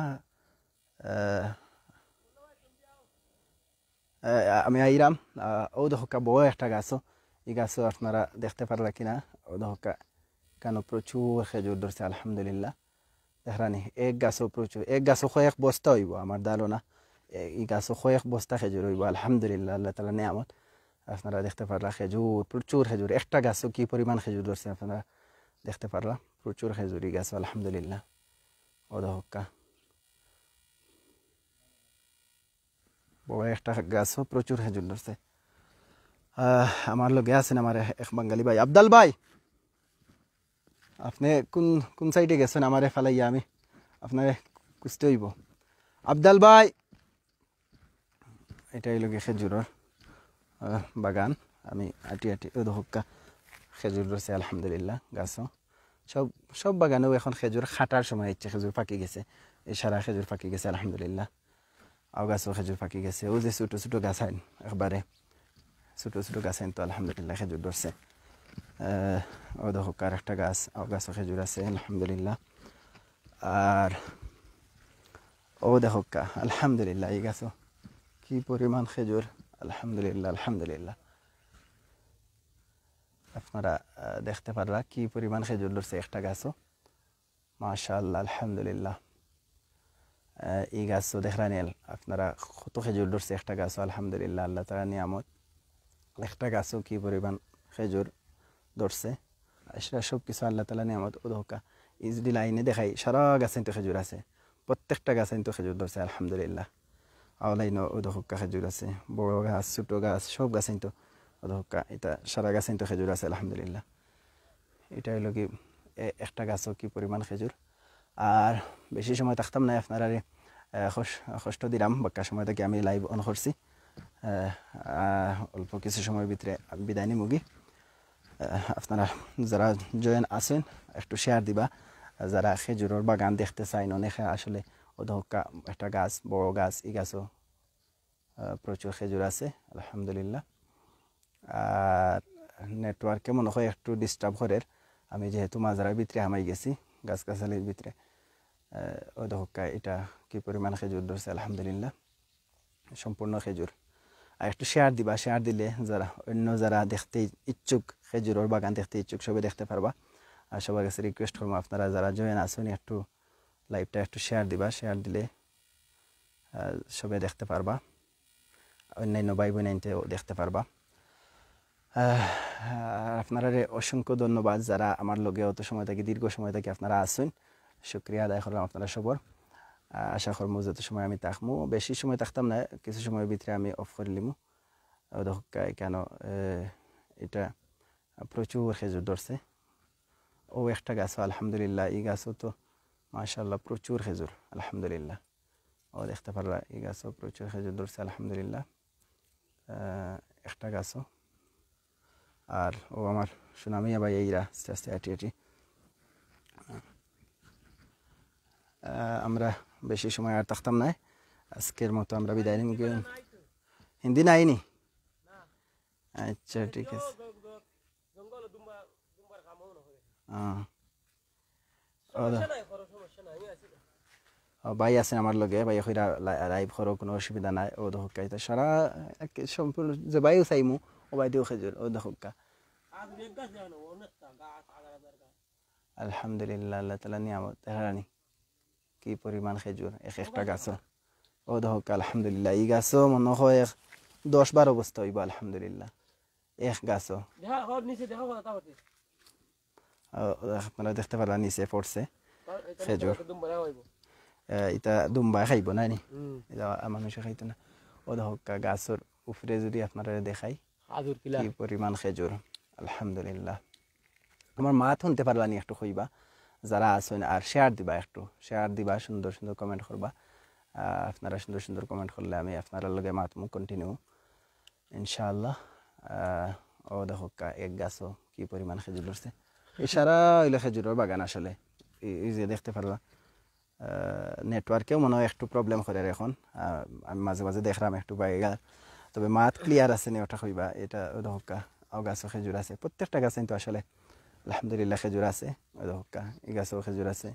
আমি আইরাম ও দহকা বড় একটা গাছও এই গাছও আপনারা দেখতে পারলা কিনা ও দহকা কেন প্রচুর খেজুর ধরছে আলহামদুলিল্লাহ দেখরানি এক গাছও প্রচুর এক গাছও কয়েক বস্তা হইব আমার ধারণা এই গাছও কয়েক বস্তা খেজুর হইব আলহামদুলিল্লাহ আল্লাহ তালা নিয়ামত আপনারা দেখতে পারলা খেজুর প্রচুর খেজুর একটা গাছও কি পরিমাণ খেজুর ধরছে আপনারা দেখতে পারলা প্রচুর খেজুরি গাছ আলহামদুলিল্লাহ ও দহকা বড় একটা গাছও প্রচুর খেজুর ধরছে আমার লগে আছেন আমার এক বাঙালি ভাই আবদাল ভাই আপনি কোন কোন সাইডে গেছেন আমারে ফেলাইয়া আমি আপনার খুঁজতে হইব আবদাল ভাই এটাই লগে খেজুরের বাগান আমি আটি ও দহকা খেজুর ধরছে আলহামদুলিল্লাহ গাছও সব বাগানেও এখন খেজুর খাটার সময় ইচ্ছে খেজুর পাকি গেছে এই সারা খেজুর পাকি গেছে আলহামদুলিল্লাহ আও গাছও খেজুর পাকি গেছে ও যে ছোটো ছোটো গাছ আইন একবারে ছোটো ছোটো গাছ আইন তো আলহামদুলিল্লাহ খেজুর ধরছে ও দহকার একটা গাছ আও গাছও খেজুর আছে আলহামদুলিল্লাহ আর ও দহকা আলহামদুলিল্লাহ এই গাছও কি পরিমাণ খেজুর আলহামদুলিল্লাহ আলহামদুলিল্লাহ আপনারা দেখতে পারলা কি পরিমাণ খেজুর ধরছে একটা গাছও মাশাআল্লাহ আলহামদুলিল্লাহ এই গাছও দেখরানি আপনারা কত খেজুর ধরছে একটা গাছও আলহামদুলিল্লাহ আল্লাহ তাআলা নিয়ামত একটা গাছও কি পরিমাণ খেজুর ধরছে সেটা সব কিছু আল্লাহ তাআলা নিয়ামত ও দহকা ইজডি লাইনে দেখাই সারা গাছে তো খেজুর আছে প্রত্যেকটা গাছে তো খেজুর ধরছে আলহামদুলিল্লাহ আওলাইন ও দহকা খেজুর আছে বড় গাছ ছোটো গাছ সব গাছে তো ও দহকা এটা সারা গাছে তো খেজুর আছে আলহামদুলিল্লাহ এটা হলো কি একটা গাছও কি পরিমাণ খেজুর আর বেশি সময় থাকতাম না আপনারা কষ্ট দিলাম বাক্কা সময় থেকে আমি লাইভ অন করছি অল্প কিছু সময়ের ভিতরে বিদায় নিমুগি আপনারা যারা জয়েন আছেন একটু শেয়ার দিবা যারা খেজুরের বাগান দেখতে চাই অনেকে আসলে ওদহকা একটা গাছ বড় গাছ এই গাছও প্রচুর খেজুর আছে আলহামদুলিল্লাহ আর নেটওয়ার্কে মনে হয় একটু ডিস্টার্ব করে আমি যেহেতু মাজারার ভিতরে হামাই গেছি গাছগাছালির ভিতরে ওদহকা এটা কি পরিমাণ খেজুর ধরছে আলহামদুলিল্লাহ সম্পূর্ণ খেজুর আর একটু শেয়ার দিবা শেয়ার দিলে যারা অন্য যারা দেখতে ইচ্ছুক খেজুরের বাগান দেখতে ইচ্ছুক সবাই দেখতে পারবা আর সবার কাছে রিকোয়েস্ট করবো আপনারা যারা জয়েন আসুন একটু লাইভটা একটু শেয়ার দিবা শেয়ার দিলে সবাই দেখতে পারবা অন্যান্য ভাই বোনেও দেখতে পারবা আপনারা অসংখ্য ধন্যবাদ যারা আমার লগে অত সময় থেকে দীর্ঘ সময় থেকে আপনারা আসুন শুক্রিয়া আদায় করলাম আপনারা সবর আশা করবো যত সময় আমি থাকবো বেশি সময় থাকতাম না কিছু সময়ের ভিতরে আমি অফ করে লিমু কেন এটা প্রচুর খেজুর ধরছে। ও একটা গাছও আলহামদুলিল্লাহ, এই গাছও তো মাশাআল্লাহ প্রচুর খেজুর আলহামদুলিল্লাহ। ও দেখতে পারলা এই গাছও প্রচুর খেজুর ধরছে আলহামদুলিল্লাহ, একটা গাছও। আর ও আমার সুনামিয়া ভাই এইরা আস্তে আস্তে আটি আমরা বেশি সময় আর থাকতাম না, আজকের মতো আমরা বিদায় নিব। হিন্দি নাইনি? আচ্ছা ঠিক আছে। ভাই আছেন আমার লগে, ভাই কইরা লাইভ করো, কোনো অসুবিধা নাই। ও দহকাইতে সারা সম্পূর্ণ যে ভাইও চাইমু ও ভাই দিও খেজুর ও দহকা আলহামদুলিল্লাহ। আল্লাহ তাআলা নিয়ামত দেখানি কি পরিমাণ খেজুর এক একটা গাছ। ও দহকা আলহামদুলিল্লাহ, এই গাছও মনে হয় 10-12 বস্তা হইব আলহামদুলিল্লাহ এক গাছও। আপনারা দেখতে পারলা নিচে পড়ছে খেজুর। এটা দুম্বা খাইব না নি, এটা মানুষে খাইতো না। ও দহকা গাছের উপরে যদি আপনারা দেখাই কি পরিমাণ খেজুর আলহামদুলিল্লাহ। আমার মা শুনতে পারলা নি একটু কইবা যারা আছেন, আর শেয়ার দিবা, একটু শেয়ার দিবা, সুন্দর সুন্দর কমেন্ট করবা। আপনারা সুন্দর সুন্দর কমেন্ট করলে আমি আপনার লগে মাতমু কন্টিনিউ ইনশাআল্লাহ। ও দেখো এক গাছও কি পরিমাণ খেজুর ধরছে। এই সারা হইলে খেজুরের বাগান আসলে। এই যে দেখতে পারবা নেটওয়ার্কেও মনে হয় একটু প্রবলেম করে এখন, আমি মাঝে মাঝে দেখলাম একটু বাইরে, তবে মাত ক্লিয়ার আছে নি ওটা কইবা। এটা দহকা ও গাছও খেজুর আছে, প্রত্যেকটা গাছে কিন্তু আসলে আলহামদুলিল্লাহ খেজুর আছে। ও দহকা এই গাছেও খেজুর আছে,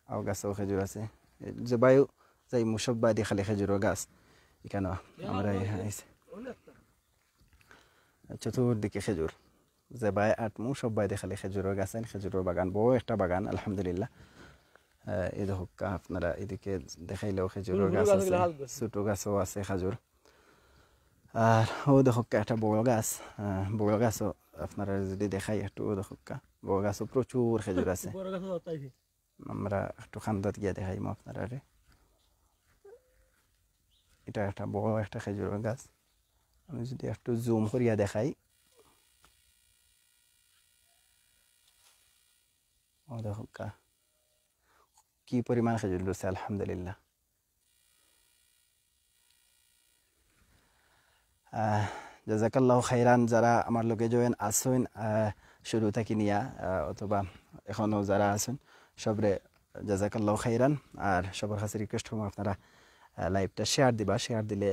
ও গাছেও খেজুর আছে। যে বায়ু যাই মুসব বাদি খালি খেজুরের গাছ এখানে আমরা চতুর্দিকে খেজুর, যে বাই আটমু সব বাই দেখালে খেজুরের গাছ, খেজুরের বাগান, বড় একটা বাগান আলহামদুলিল্লাহ। এই দেখুক আপনারা এদিকে দেখাইলেও খেজুরের গাছ আছে, ছোট গাছও আছে খেজুর। আর ও দেখুক একটা বড় গাছ, বড় গাছও আপনারা যদি দেখাই একটু, ও দেখুক বড় গাছও প্রচুর খেজুর আছে। আমরা একটু খান্দাত গিয়া দেখাইম আপনারা। এটা একটা বড় একটা খেজুরের গাছ, আমি যদি একটু জুম করিয়া দেখাই, ও দেখুক কি পরিমাণ খেজুর ধরছে আলহামদুলিল্লাহ। জাজাকাল্লাহ খাইরান যারা আমার লগে জয়েন আসুন শুরু থাকি নিয়া, অথবা এখনও যারা আসুন সবরে জাজাকাল্লাহ খাইরান। আর সবার কাছে রিকোয়েস্ট করবো আপনারা লাইভটা শেয়ার দিবা, শেয়ার দিলে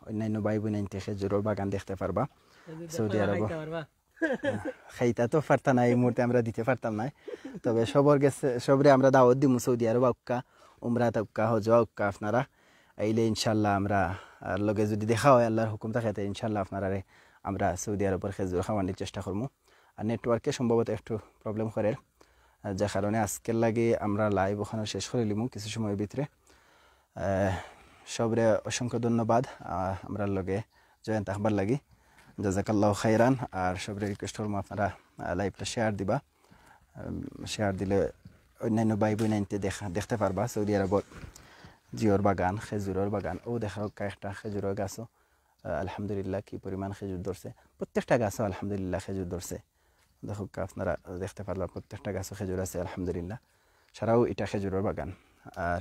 অন্যান্য ভাই বোন খেজুরের বাগান দেখতে পারবা সৌদি আরব। খাইতা তো পারতাম না, এই মুহূর্তে আমরা দিতে পারতাম না, তবে সবর গেছে সবরে আমরা দাওয়াত দিমু সৌদি আরব আউকা, উমরা তাউকা, হজ আউকা। আপনারা আইলে ইনশাল্লাহ আমরা লগে যদি দেখা হয় আল্লাহর হুকুম থাকে ইনশাল্লাহ আপনারা আমরা সৌদি আরবের খেজুর খাওয়ানোর চেষ্টা করবো। আর নেটওয়ার্কে সম্ভবত একটু প্রবলেম করে, যে কারণে আজকের লাগে আমরা লাইভ ওখানে শেষ করে লিমু কিছু সময়ের ভিতরে। সবরে অসংখ্য ধন্যবাদ আমরা লগে জয়েন থাকবার লাগি, জাজাকাল্লাহ খাইরান। আর সবরে রিকোয়েস্ট করবো আপনারা লাইভটা শেয়ার দিবা, শেয়ার দিলে অন্যান্য ভাই বোন দেখতে পারবা সৌদি আরবর জিওর বাগান, খেজুরের বাগান। ও দেখা একটা খেজুরের গাছও আলহামদুলিল্লাহ কি পরিমাণ খেজুর ধরছে, প্রত্যেকটা গাছও আলহামদুলিল্লাহ খেজুর ধরছে। দেখো আপনারা দেখতে পারলাম প্রত্যেকটা গাছও খেজুর আছে আলহামদুলিল্লাহ, সারাও এটা খেজুরের বাগান। আর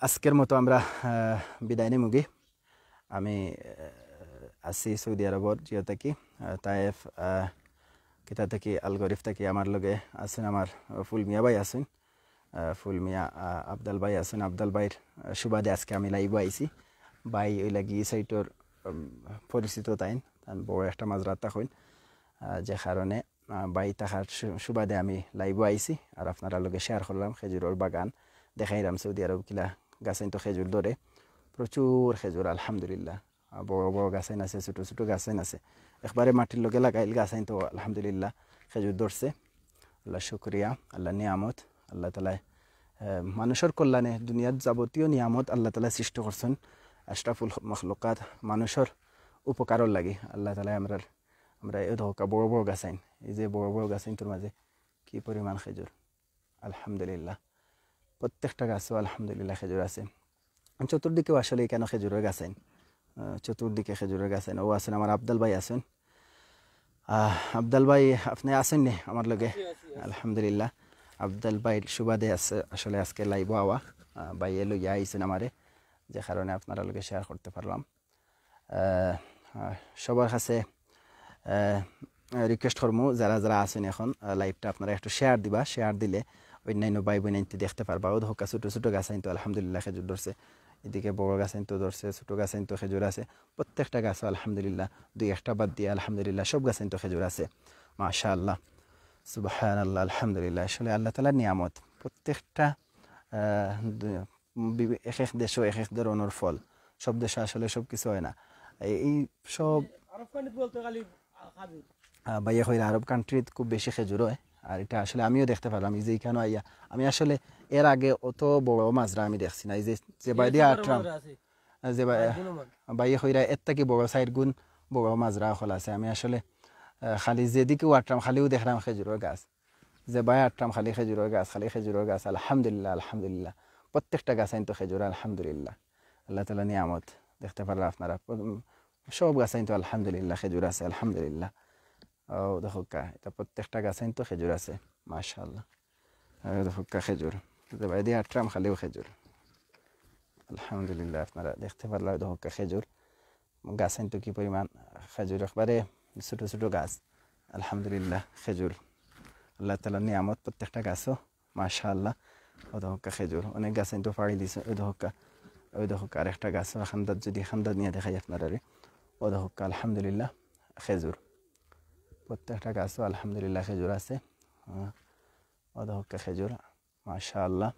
আজকের মতো আমরা বিদায় নিমুগি। আমি আছি সৌদি আরবর জিও থাকি, তাইফ কিতা থাকি আল গরিফ থাকি। আমার লগে আছেন আমার ফুল মিয়া ভাই আছেন, ফুল মিয়া আবদাল ভাই আছেন। আবদাল ভাইয়ের সুবাদে আজকে আমি লাইভ আইছি। ভাই ওই লাগি সাইটর পরিচিত তাইন বড় একটা মাজরাত হইন, যে কারণে ভাই তাহার সুবাদে আমি লাইভ আইছি। আর আপনারা লগে শেয়ার করলাম খেজুরের বাগান দেখাইলাম সৌদি আরব কিলা গাছাইন তো খেজুর ধরে, প্রচুর খেজুর আলহামদুলিল্লাহ। বড় বড় গাছাইন আছে, ছোটো ছোটো গাছাইন আছে, একবারে মাটির লগে লাগাইল গাছাইন তো আলহামদুলিল্লাহ খেজুর ধরছে। আল্লাহ শুক্রিয়া, আল্লাহ নিয়ামত। আল্লাহ তালা মানুষের কল্যাণে দুনিয়ার যাবতীয় নিয়ামত আল্লাহ তালা সৃষ্টি করছেন আশরাফুল মখলুকাত, মানুষের উপকারর লাগে। আল্লাহ তালা আমরা এ ধোকা বড় বড় গাছাইন, এই যে বড় বড় গাছাইন তোর মাঝে কি পরিমাণ খেজুর আলহামদুলিল্লাহ, প্রত্যেকটা গাছও আলহামদুলিল্লাহ খেজুর আছে। চতুর্দিকেও আসলে কেন খেজুরের গাছাইন, চতুর্দিকে খেজুরের গাছাইন। ও আছেন আমার আবদাল ভাই আছেন, আব্দাল ভাই আপনি আছেন নি আমার লগে? আলহামদুলিল্লাহ আব্দাল ভাই সুবাদে আছে আসলে আজকে লাইভ আওয়া ভাই এলো আইছেন আমারে, যে কারণে আপনারা লগে শেয়ার করতে পারলাম। সবার কাছে রিকোয়েস্ট করবো যারা যারা আছেন এখন লাইভটা আপনারা একটু শেয়ার দিবা, শেয়ার দিলে অন্যান্য ভাই বোন দেখতে পারবা। ও ধোকা ছোটো ছোটো গাছ আইন তো আলহামদুলিল্লাহ খেজুর ধরছে, এদিকে বড় গাছ আইন তো ধরছে, ছোটো গাছ আইন তো খেজুর আছে, প্রত্যেকটা গাছও আলহামদুলিল্লাহ, দুই একটা বাদ দিয়ে আলহামদুলিল্লাহ সব গাছ আইন তো খেজুর আছে। মাশাআল্লাহ সুবহানাল্লাহ আলহামদুলিল্লাহ। আসলে আল্লাহ তাআলার নিয়ামত, প্রত্যেকটা এক এক দেশও এক এক ধরনের ফল, সব দেশে আসলে সব কিছু হয় না। এই সব ভাইয়া হইলে আরব কান্ট্রিত খুব বেশি খেজুর হয়, আর এটা আসলে আমিও দেখতে পারলাম এই যে এখানে আইয়া। আমি আসলে এর আগে অত বড় মাজরা আমি দেখছি না, এই যে বাই দিয়ে আটরাম যে ভাইয়া হইরা এর থেকে বড় সাইড গুণ বড় মাজরা হল আছে। আমি আসলে খালি যেদিকেও আটরাম খালিও দেখলাম খেজুরের গাছ, যে বাই আটরাম খালি খেজুরের গাছ, খালি খেজুরের গাছ। আলহামদুলিল্লাহ আলহামদুলিল্লাহ প্রত্যেকটা গাছ আইন তো খেজুর আলহামদুলিল্লাহ, আল্লাহ তাআলা নিয়ামত। দেখতে পারলাম আপনারা সব গাছ আইন তো আলহামদুলিল্লাহ খেজুর আছে আলহামদুলিল্লাহ। ও দেখো কা এটা প্রত্যেকটা গাছ আইন তো খেজুর আছে মাশাআল্লাহ। দেখো কা খেজুর বাই দিয়ে আটরাম খালিও খেজুর আলহামদুলিল্লাহ। আপনারা দেখতে পারলাম দেখো কা খেজুর গাছ আইন তো কি পরিমাণ খেজুর, একবারে ছোটো ছোটো গাছ আলহামদুলিল্লাহ খেজুর, আল্লাহ তাআলার নিয়ামত প্রত্যেকটা গাছও মাশাআল্লাহ। ও দেখো কা খেজুর অনেক গাছ আইন তো ফাড়ি দিছে। ওই দেখো কা আরেকটা গাছ খান্দাত, যদি খান্দাত নিয়ে দেখাই আপনারা, ও দেখো কা আলহামদুলিল্লাহ খেজুর, প্রত্যেকটা গাছও আলহামদুলিল্লাহ খেজুর আছে। ও দেখো কা খেজুর মাশাআল্লাহ,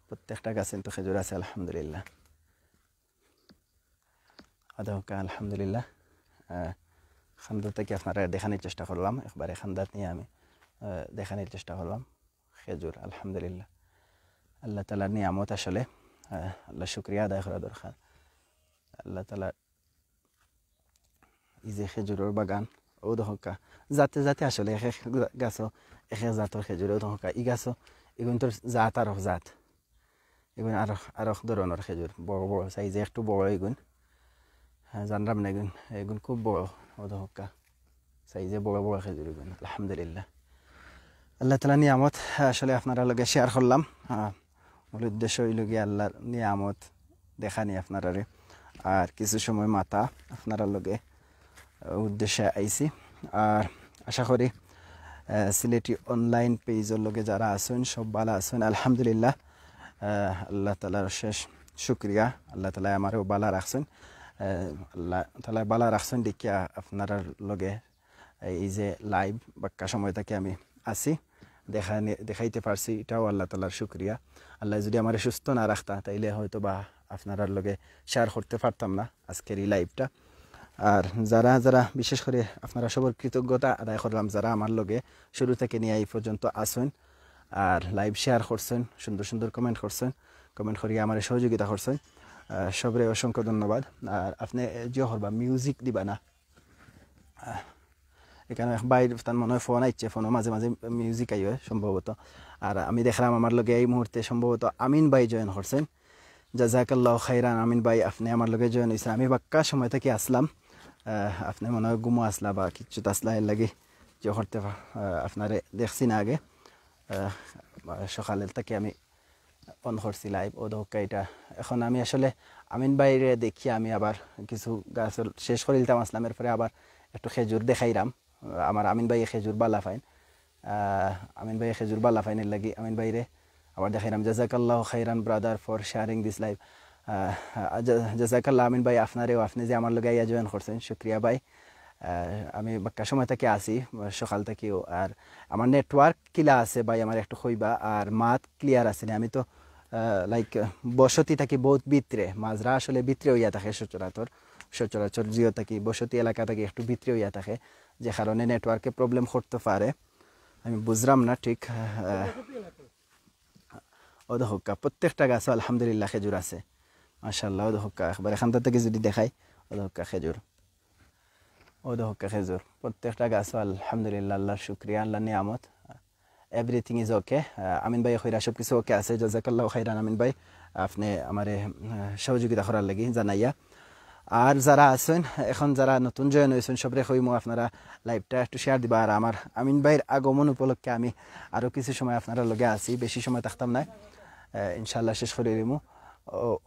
প্রত্যেকটা গাছে তো খেজুর আছে আলহামদুলিল্লাহ। ও দেখো কা আলহামদুলিল্লাহ। খান্দাত থেকে আপনারা দেখানোর চেষ্টা করলাম, একবারে খান্দাত নিয়ে আমি দেখানোর চেষ্টা করলাম খেজুর আলহামদুলিল্লাহ। আল্লাহ তাআলার নিয়ামত আসলে আল্লাহ শুকরিয়া আদায় করা দরকার। আল্লাহ তাআলা এই যে খেজুরের বাগান, ও দহকা জাতে জাতে আসলে এক এক গাছও এক এক জাতের খেজুর। ও দহকা ই গাছও এগুন তোর জাত আরো জাত, এগুন আরো আরো ধরনের খেজুর, বড় বড় সাইজে একটু বড় এগুন, হ্যাঁ জানলাম না এগুন এগুন খুব বড়। ও দহকা সাইজে বড় বড় খেজুর এগুন আলহামদুলিল্লাহ। আল্লাহ তাআলা নিয়ামত আসলে আপনারা লগে শেয়ার করলাম। মূল উদ্দেশ্য হইল গিয়ে আল্লাহর নিয়ামত দেখানি আপনারা, আর কিছু সময় মাথা আপনারা লগে উদ্দেশ্যে আইছি। আর আশা করি সিলেটি অনলাইন পেজের লগে যারা আছেন সব ভালো আছেন আলহামদুলিল্লাহ। আল্লাহ তাআলার শেষ শুকরিয়া, আল্লাহ তাআলা আমারও ভালো রাখছেন, আল্লাহ তাআলা ভালো রাখছেন দেখিয়া আপনার লগে এই যে লাইভ বাক্কা সময় থেকে আমি আছি দেখাইতে পারছি, এটাও আল্লাহ তাআলার শুকরিয়া। আল্লাহ যদি আমার সুস্থ না রাখতা তাইলে হয়তো বা আপনার লগে শেয়ার করতে পারতাম না আজকের এই লাইভটা। আর যারা যারা বিশেষ করে আপনারা সবার কৃতজ্ঞতা আদায় করলাম যারা আমার লগে শুরু থেকে নিয়ে এই পর্যন্ত আসেন আর লাইভ শেয়ার করছেন, সুন্দর সুন্দর কমেন্ট করছেন, কমেন্ট করিয়ে আমার সহযোগিতা করছেন, সবরে অসংখ্য ধন্যবাদ। আর আপনি যে হরবা মিউজিক দিবা না, এখানে বাইর তার মনে হয় ফোন আইচ্ছে, ফোনও মাঝে মাঝে মিউজিক আই হয় সম্ভবত। আর আমি দেখলাম আমার লগে এই মুহূর্তে সম্ভবত আমিন ভাই জয়েন করছেন, জাযাকাল্লাহু খাইরান আমিন ভাই, আপনি আমার লগে জয়েন হয়েছেন। আমি বাক্কা সময় থেকে আসলাম, আপনি মনে হয় গুমো আসলা বা কিচ্ছু আসলা, এর লাগে যে করতে আপনারে দেখছি না আগে, সকালের থেকে আমি অন করছি লাইভ। ও দোকা এটা এখন আমি আসলে আমিন বাইরে দেখি আমি আবার কিছু গাছ শেষ করে দিতাম আসলাম, এরপরে আবার একটু খেজুর দেখাইলাম। আমার আমিন ভাই খেজুর বালা ফাইন, আমিন ভাই খেজুর বালা ফাইনের লাগি আমিন বাইরে আবার দেখাইলাম। জাযাকাল্লাহু খাইরান brother for sharing this live, জাযাকাল্লাহ আমিন ভাই আপনারেও, আপনি যে আমার লগে ইয়া জয়েন করছেন শুক্রিয়া ভাই। আমি বাক্কা সময় থেকে আসি সকাল থেকেও, আর আমার নেটওয়ার্ক কিলা আছে ভাই আমার একটু কইবা, আর মাত ক্লিয়ার আছে না। আমি তো লাইক বসতি থাকি বহুত ভিতরে, মাজরা আসলে ভিতরে হইয়া থাকে সচরাচর সচরাচর জিও থাকি বসতি এলাকা থেকে একটু ভিতরে হইয়া থাকে, যে কারণে নেটওয়ার্কে প্রবলেম করতে পারে, আমি বুঝলাম না ঠিক। ও দহকা প্রত্যেকটা গাছ আলহামদুলিল্লাহ খেজুর আছে মাশাআল্লাহ। ও দহকা একবার এখান থেকে যদি দেখাই, ও দহকা খেজুর, ও দহকা খেজুর, প্রত্যেকটা গাছ আলহামদুলিল্লাহ, আল্লাহর শুকরিয়া, আল্লাহর নিয়ামত, এভরিথিং ইজ ওকে। আমিন ভাই খৈরা সব কিছু ওকে আছে, জাযাকাল্লাহু খাইরান আমিন ভাই, আপনি আমারে সহযোগিতা করার লাগি জানাইয়া। আর যারা আছেন এখন যারা নতুন জয়েন হয়েছেন সবরে কইমু আপনারা লাইভটা একটু শেয়ার দিবা আর আমার আমিন ভাইয়ের আগমন উপলক্ষে আমি আরও কিছু সময় আপনারা লগে আছি বেশি সময় থাকতাম না ইনশাল্লাহ শেষ করে দিমু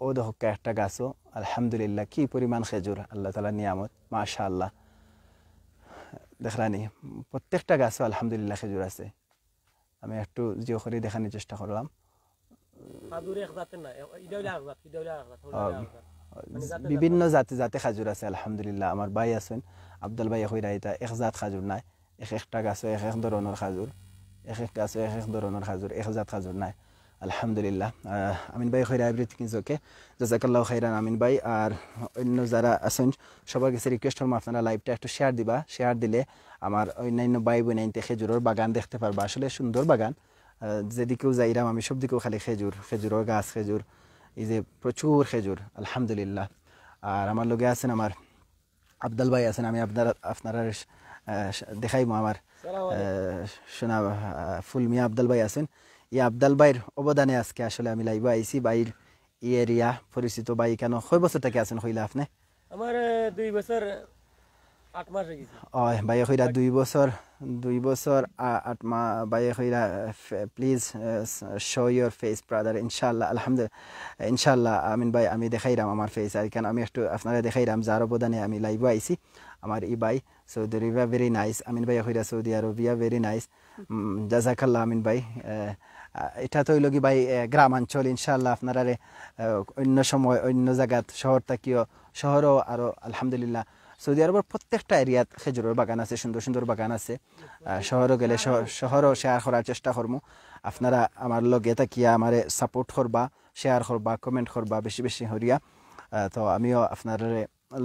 ও দহকা একটা গাছও আলহামদুলিল্লাহ কি পরিমাণ খেজুর আল্লাহ তালা নিয়ামত মাশাআল্লাহ দেখলানি প্রত্যেকটা গাছও আলহামদুলিল্লাহ খেজুর আছে আমি একটু জিও করে দেখানোর চেষ্টা করলাম বিভিন্ন জাতে জাতে খাজুর আছে আলহামদুলিল্লাহ আমার ভাই আছেন আব্দুল ভাই কইরা এটা এক জাত খাজুর নাই একটা গাছও এক এক ধরনের খাজুর এক গাছও এক ধরনের খাজুর এক জাত খাজুর নাই আলহামদুলিল্লাহ আমিন ভাই কইরা এভরিথিং ইজ ওকে জাযাকাল্লাহু খাইরান আমিন ভাই আর অন্য যারা আছেন সবার কাছে রিকোয়েস্ট করব আপনারা লাইভটা একটু শেয়ার দিবা শেয়ার দিলে আমার অন্যান্য ভাই বোনাইতে খেজুরের বাগান দেখতে পারবা আসলে সুন্দর বাগান যেদিকেও যাইরাম আমি সব দিকেও খালি খেজুরের গাছ খেজুর এই যে প্রচুর খেজুর আলহামদুলিল্লাহ আর আমার লগে আছেন আমার আব্দুল ভাই আছেন আমি আপনারা দেখাইমু আমার শোনা ফুল মিয়া আব্দুল ভাই আছেন এই আব্দুল ভাইয়ের অবদানে আজকে আসলে আমি লাইভে আইছি বাইর এরিয়া পরিচিত ভাই কেন কয় বছর থেকে আছেন কইলা আপনি আমার 2 বছর 8 মাস হয়ে গেছে ভাই কইরা 2 বছর 8 মাস ভাই কইরা please show your face brother ইনশাআল্লাহ আলহামদুলিল্লাহ ইনশাআল্লাহ আমিন ভাই আমি দেখাইরাম আমার ফেস আর কেন আমি একটু আপনারা দেখাইরাম যার অবদানে আমি লাইভে আইছি আমার ই ভাই Saudi Arabia very nice Amin ভাই কইরা Saudi Arabia very nice জাযাকাল্লাহ Amin ভাই এটা তো হইল কি ভাই গ্রামাঞ্চল ইনশাআল্লাহ আপনারা অন্য সময় অন্য জায়গাত শহর থাকিও শহরও আরও আলহামদুলিল্লাহ সৌদি আরবের প্রত্যেকটা এরিয়াত খেজুরের বাগান আছে সুন্দর সুন্দর বাগান আছে শহরও গেলে শহরও শেয়ার করার চেষ্টা করবো আপনারা আমার লগে থাকিয়া আমারে সাপোর্ট করবা শেয়ার করবা কমেন্ট করবা বেশি বেশি হরিয়া তো আমিও আপনার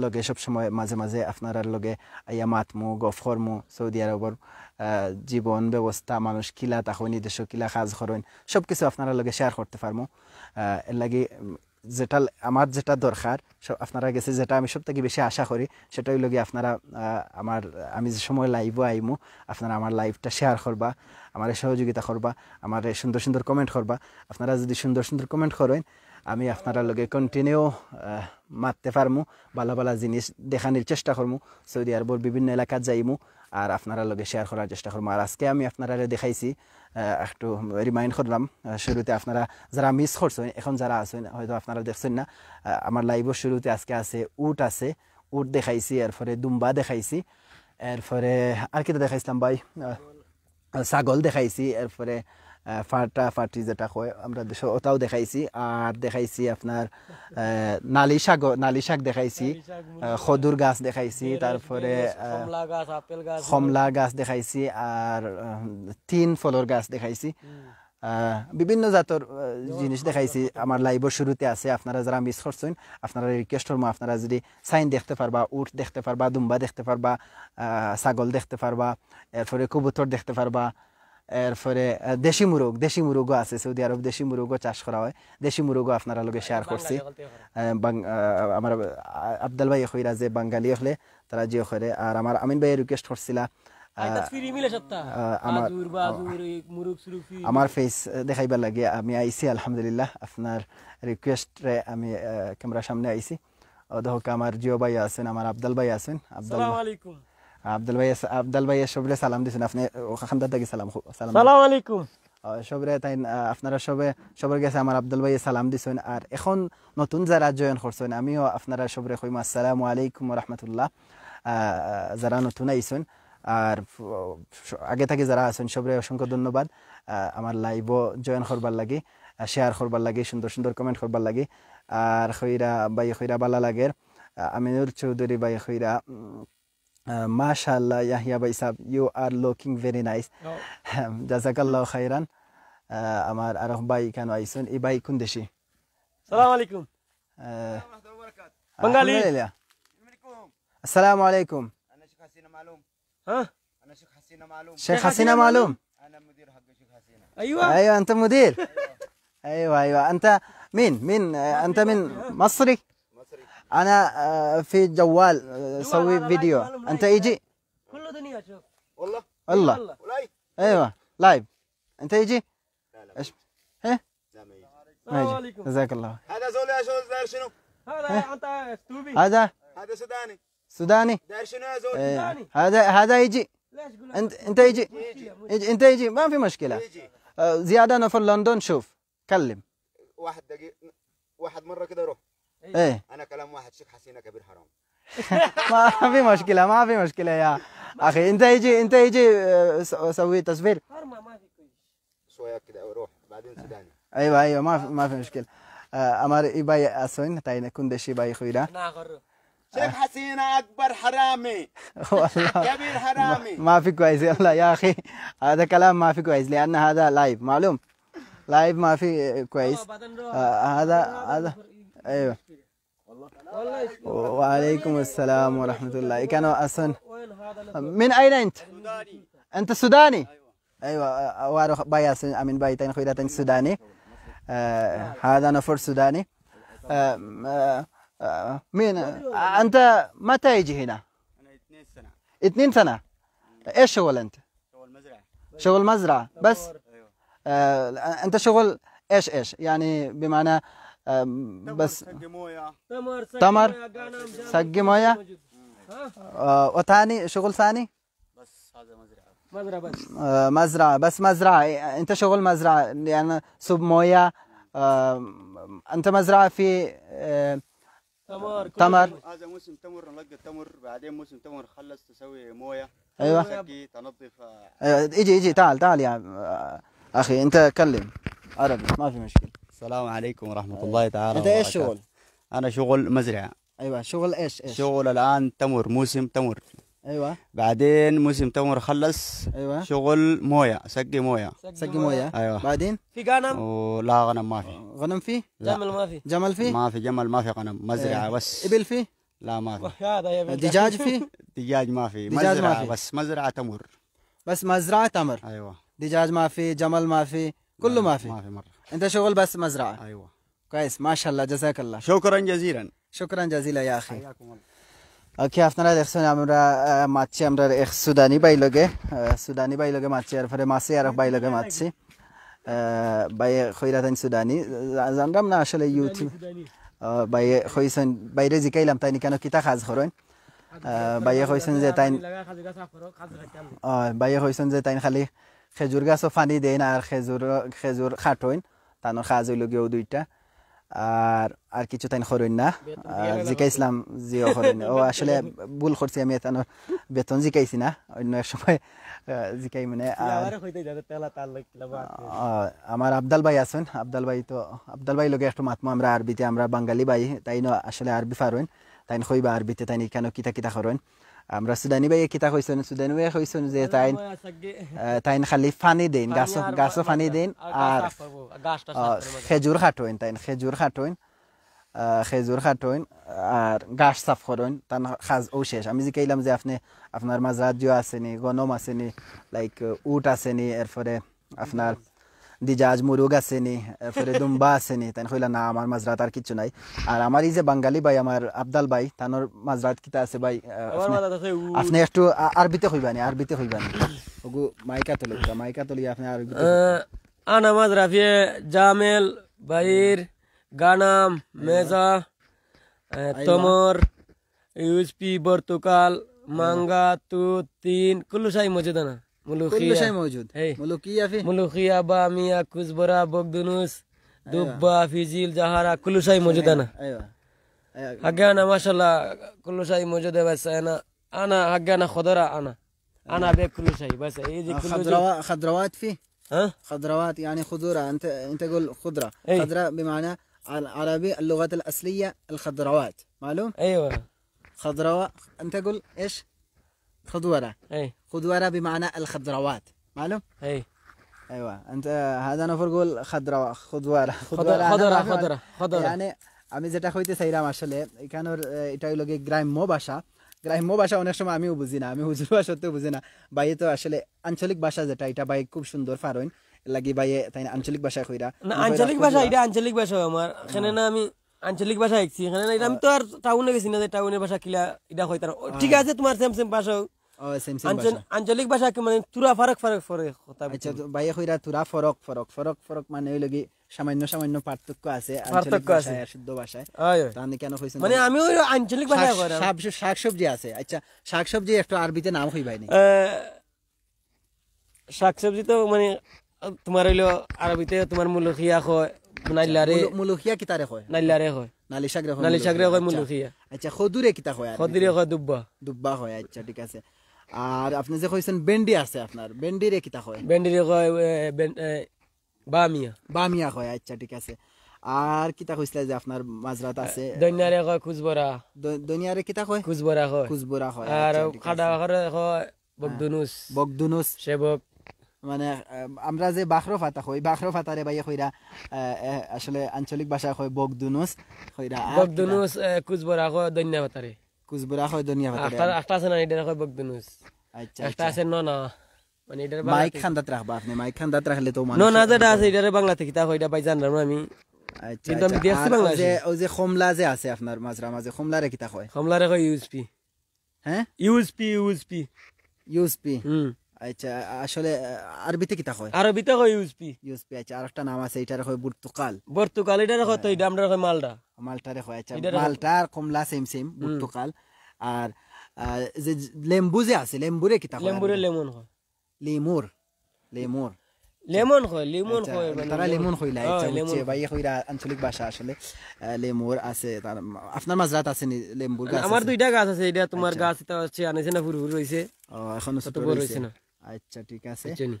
লগে সব সময় মাঝে মাঝে আপনার লগে আইয়া মাতমু গফ করমু সৌদি আরবের জীবন ব্যবস্থা মানুষ কিলা তখন দেশ কিলা কাজ করেন সব কিছু আপনারা লগে শেয়ার করতে পারমু এর লাগে যেটা আমার যেটা দরকার আপনারা গেছে যেটা আমি সব থেকে বেশি আশা করি সেটা হইল গিয়ে আপনারা আমি যে সময় লাইভও আইমু আপনারা আমার লাইভটা শেয়ার করবা আমার সহযোগিতা করবা আমার সুন্দর সুন্দর কমেন্ট করবা আপনারা যদি সুন্দর সুন্দর কমেন্ট করেন আমি আপনারা লগে কন্টিনিউ মারতে পারমু ভালো ভালো জিনিস দেখানোর চেষ্টা করমু সৌদি আরবের বিভিন্ন এলাকাত যাইমু আর আপনারা লগে শেয়ার করার চেষ্টা করবো আর আজকে আমি আপনারা দেখাইছি একটু রিমাইন্ড করলাম শুরুতে আপনারা যারা মিস করছেন এখন যারা আছেন হয়তো আপনারা দেখছেন না আমার লাইভের শুরুতে আজকে আছে উট দেখাইছি এরপরে দুম্বা দেখাইছি এরপরে আর কিটা দেখাইছিলাম ভাই ছাগল দেখাইছি এরপরে ফাটি যেটা কয় আমরা ওটাও দেখাইছি আর দেখাইছি আপনার নালি শাক দেখাইছি খদুর গাছ দেখাইছি তারপরে কমলা গাছ দেখাইছি আর 3 ফলের গাছ দেখাইছি বিভিন্ন জাতের জিনিস দেখাইছি আমার লাইভের শুরুতে আছে আপনারা যারা মিস করছেন আপনারা রিকোয়েস্ট করবো আপনারা যদি সাইন দেখতে পারবা উট দেখতে পারবা দুম্বা দেখতে পারবা ছাগল দেখতে পারবা এরপরে কবুতর দেখতে পারবা এরপরে দেশি মুরগও আছে সৌদি আরব দেশি মুরগও চাষ করা হয় দেশি মুরগও আপনারা লগে শেয়ার করছি আমার আব্দুল ভাই কইরা যে বাঙালি হলে তারা জিও করে আর আমার আমিন ভাই রিকোয়েস্ট করছিলা আমার ফেস দেখাইবার লাগে আমি আইছি আলহামদুলিল্লাহ আপনার রিকোয়েস্টে আমি ক্যামেরার সামনে আইছি দেখো আমার জিও ভাই আছেন আমার আব্দুল ভাই আছেন আব্দুল ভাই সবরে সালাম দিছেন আপনি ওখান থেকে সালাম আলাইকুম সবরে তাই আপনারা সবার কাছে আমার আব্দুল ভাই সালাম দিছেন আর এখন নতুন যারা জয়েন করছেন আমিও আপনারা সবরে কইম আসসালামু আলাইকুম ওয়া রাহমাতুল্লাহ যারা নতুন আইছেন আর আগে থেকে যারা আছেন সবরে অসংখ্য ধন্যবাদ আমার লাইভও জয়েন করবার লাগি শেয়ার করবার লাগি সুন্দর সুন্দর কমেন্ট করবার লাগি আর খইরা বালা লাগের আমিনুর চৌধুরী ভাই Khaira MashaAllah, Yahya Bhai Sahab, you are looking very nice. Jazakallah khairan. Amar Araf Bhai kano aison. I Bhai kun deshi. Assalamu alaikum. Bengali. Assalamu alaikum. Ana Sheikh Hasina Malum. ها؟ Ana Sheikh Hasina Malum. Sheikh Hasina Malum. Ana مدير حق Sheikh Hasina. ايوه أنت مدير. أيوة أنت مين أنت من مصري. أنا في جوال سوي فيديو أنت يجي كل دنيا شوف والله الله ولاي أيوة لايف أنت يجي لا لا إيش إيه لا ما يجي. ما السلام يجي عليكم. جزاك الله هذا زول يا شو داير شنو؟ هذا انت ستوبي هذا هذا سوداني سوداني داير شنو يا زول؟ هذا يجي انت يجي انت يجي ما في مشكله. يجي زياده نفر لندن شوف كلم واحد دقيقة، واحد مرة كده روح. ايه أنا كلام واحد شيخ حسينة كبير حرام. ما في مشكله ما في مشكله يا اخي. انت يجي سوي تصوير شوية كده روح بعدين سوداني. ايوه ما في مشكله. امر يباي اسون تاين كندشي باي خويدا شيخ حسينة أكبر حرامي والله كبير حرامي. ما في كويس والله يا اخي. هذا كلام ما في كويس لان هذا لايف معلوم. لايف ما في كويس. هذا ايوه. وعليكم السلام ورحمة الله. كانوا أصلا من أين أنت؟ سوداني. أنت سوداني؟ أيوة واروح باي أصلا من بايتين خويداتين سوداني. هذا نفر سوداني. مين أنت متى يجي هنا؟ أنا 2 سنة. 2 سنة. إيش شغل أنت؟ شغل مزرعة. شغل مزرعة بس؟ أيوة. أنت شغل إيش يعني بمعنى بس سقي موية. تمر سقي مويه. وثاني شغل ثاني بس هذا مزرعة. بس مزرعة بس مزرعة. أنت شغل مزرعة يعني صب مويه. أنت مزرعة في تمر. هذا موسم تمر نلقى التمر بعدين موسم تمر خلص تسوي موية. أيوة. تسقي تنظف. يجي تعال يا أخي أنت كلم عربي ما في مشكلة. السلام عليكم ورحمة الله تعالى. أنت إيش شغل؟ أنا شغل مزرعة. أيوة شغل إيش؟ شغل الآن تمر موسم تمر. أيوة بعدين موسم تمر خلص. أيوة شغل موية سقي موية. سقي مويه. أيوة. بعدين في غنم ولا غنم ما في. غنم فيه؟ جمل ما في جمل فيه؟ ما في جمل ما في غنم مزرعة بس. إبل فيه؟ لا ما في. هذا يا بنت دجاج فيه؟ دجاج ما في. دجاج ما مزرعة في. بس مزرعة تمر. بس مزرعة تمر. أيوة. دجاج ما في جمل ما في كله ما في. ما في مرة. أنت شغل بس مزرعة. أيوة. كويس ما شاء الله جزاك الله. شكرا جزيلا. شكرا جزيلا يا أخي. حياكم الله. اوكي আপনারা দেখছেন আমরা মাছি আমরা এক সুদানি বাই লগে মাছি আর পরে মাছি আর বাই লগে মাছি বাই খইরাতেন সুদানি জানলাম না আসলে ইউটিউব বাই কইছেন বাইরে জিকাইলাম তাই কেন কিতা কাজ করেন বাই কইছেন যে তাই বাই কইছেন যে তাই খালি খেজুর গাছও পানি দেন আর খেজুর খাটোইন তানোর কাজ হইল গিয়েও 2টা আর কিছু তাই করেন না জিকাইছিলাম জিও করেন ও আসলে ভুল করছি আমি তানোর বেতন জিকাইছি না অন্য এক সময় জিকাই মানে আমার আবদাল ভাই আছেন আবদাল ভাই লগে একটু মাতমো আমরা আরবিতে আমরা বাঙালি ভাই তাই না আসলে আরবি পারেন তাই কইবা আরবিতে তাই কেন কিতা করেন আমরা সুদানি ভাই কিতা কইছেন সুদানি ভাই কইছেন যে তাই খালি পানি দেন গাছ পানি দেন আর খেজুর খাটোইন তাই খেজুর খাটোইন আর গাছ সাফ করেন তান খাজ ও শেষ আমি জিকাইলাম যে আপনার মাঝরাত জিও আসেনি গনম আসেনি লাইক উট আসেনি এরপরে আপনার দিজাজ মুরুগ আসেনি এরপরে দুম্বা আসেনি তাই কইলা না আমার মাঝরাত আর কিছু নাই আর আমার এই যে বাঙালি ভাই আমার আবদাল ভাই তানোর মাঝরাত কিতা আছে ভাই আপনি একটু আরবিতে কইবানি ওগু মাইকা তলি আপনি আরবিতে আনা মাযরাফিয়ে জামেল বাইর গানাম মেজা तमर यूएसपी बर्तुकाल मांगा तूत तीन कुल्लू शाही मौजूद है ना मुलुखिया बामिया कुजबरा बगदुनुस दुब्बा फिजिल जहारा कुल्लू शाही मौजूद है ना हग्गाना माशाल्लाह कुल्लू शाही मौजूद है बस अना हग्गाना खुदरा अना बे कुल्लू शाही बस ये خضروات فيه خضروات يعني خضرة انت قول خضرة خضرة بمعنى العربي اللغة الأصلية الخضروات معلوم ايوه خضروات انت قول ايش خضورة خضورة بمعنى الخضروات معلوم ايوه انت هذا نفر قول خضورة يعني আমি যেটা কইতে চাইলাম আসলে এখানের এটা হইল গ্রাম্য ভাষা অনেক সময় আমিও বুঝি না আমি হুজুর ভাষাতেও বুঝি না ভাই তো আসলে আঞ্চলিক ভাষা যেটা এটা ভাই খুব সুন্দর পারেন লাগি ভাই তাই আঞ্চলিক ভাষা কইরা না আঞ্চলিক ভাষা এটা আঞ্চলিক ভাষা আমার এখানে না আমি আঞ্চলিক ভাষা শিখছি এখানে না আমি তো আর টাউনে গেছি না যে টাউনের ভাষা কিলা এটা কইতার ঠিক আছে তোমার সেম ভাষা ও সেম সেম ভাষা আঞ্চলিক ভাষা কি মানে তুরা ফারাক ফারাক ফারাক কথা আচ্ছা তো ভাইয়া কইরা তুরা ফরক মানে হইলো কি সামান্য সামান্য পার্থক্য আছে আঞ্চলিক পার্থক্য আছে। ভাষায় আর শুদ্ধ ভাষায় হয় তাহলে কেন কইছেন মানে আমি ওই আঞ্চলিক ভাষা কই শাকসবজি আছে আচ্ছা শাকসবজি একটু আরবিতে নাম কইবাই নি শাকসবজি তো মানে তোমার হইলো আরবিতে তোমার মুলুখিয়া কয় নাইলারে মুলুখিয়া কিতারে কয় নাইলারে কয় নালি শাকরে কয় নালি শাকরে কয় আচ্ছা। মুলুখিয়া আচ্ছা খদুরে কিতা কয় আর খদিরে কয় দুব্বা দুব্বা হয় আচ্ছা ঠিক আছে আর আপনি যে কইছেন ভেন্ডি আছে আপনার ভেন্ডিরে কিতা কয় ভেন্ডিরে কয় বামিয়া বামিয়া কয় আচ্ছা ঠিক আছে আর কিতা কইছলা যে আপনার মাজরাত আছে দইনারে কয় কুজবরা দুনিয়ারে কিতা কয় কুজবরা কয় কুজবরা হয় আর আচ্ছা, ঠিক খাডা আছে। করে কয় বকদুনুস বকদুনুস সেবক মানে আমরা যে বাখরো ফাতা কই বাখরো ফাতারে বাইয়া কইরা আসলে আঞ্চলিক ভাষা কয় বকদুনুস কইরা আর বকদুনুস কুজবরা কয় দইনা ভাতারে কুজবরা কয় দুনিয়া ফাতারে একটা আছে না এটা কয় বকদুনুস আচ্ছা একটা আছে ননা মানে এটার মাইক খান্দাত রাখবা আপনি মাইক খান্দাত রাখলে তো মানুষ ননা যেটা আছে এটারে বাংলাতে কিতা কয় এটা পাই জানলাম না আমি আচ্ছা কিন্তু আমি আচ্ছা। দেখছি আর বাংলাদেশে। ওই যে খমলা যে আছে আপনার মাজরা মাঝে খমলারে কিতা কয় কমলারে কয় ইউএসপি হ্যাঁ ইউএসপি ইউএসপি আচ্ছা আসলে আরবিতে কিতা কয় আরবিতে কয় ইউএসপি ইউএসপি আচ্ছা আরেকটা নাম আছে এটারে কয় পর্তুগাল পর্তুগাল এটারে কয় তো এটা আমরা কয় মালটা মালটারে কয় আচ্ছা এটারে- মালটা আর কমলা সেম সেম পর্তুগাল আর যে লেম্বু যে আছে লেম্বুরে কিতা কয় লেম্বুরে আরবিতে? লেমন কয় লিমুর লিমুর লেমন কয় লেমন আচ্ছা, কয় মানে তারা লেমন কইলা আচ্ছা লেমন বুঝছে ভাই কইরা আঞ্চলিক ভাষা আসলে লেমুর আছে তার আপনার মাজরাত আছে নি লেম্বুর গাছ আমার আছে? দুইটা গাছ আছে এটা তোমার গাছ এটা হচ্ছে আনেছে না ফুরফুর রইছে ও এখনো ছোট বড় রইছে হইছে না। আচ্ছা ঠিক আছে বুঝছেনি?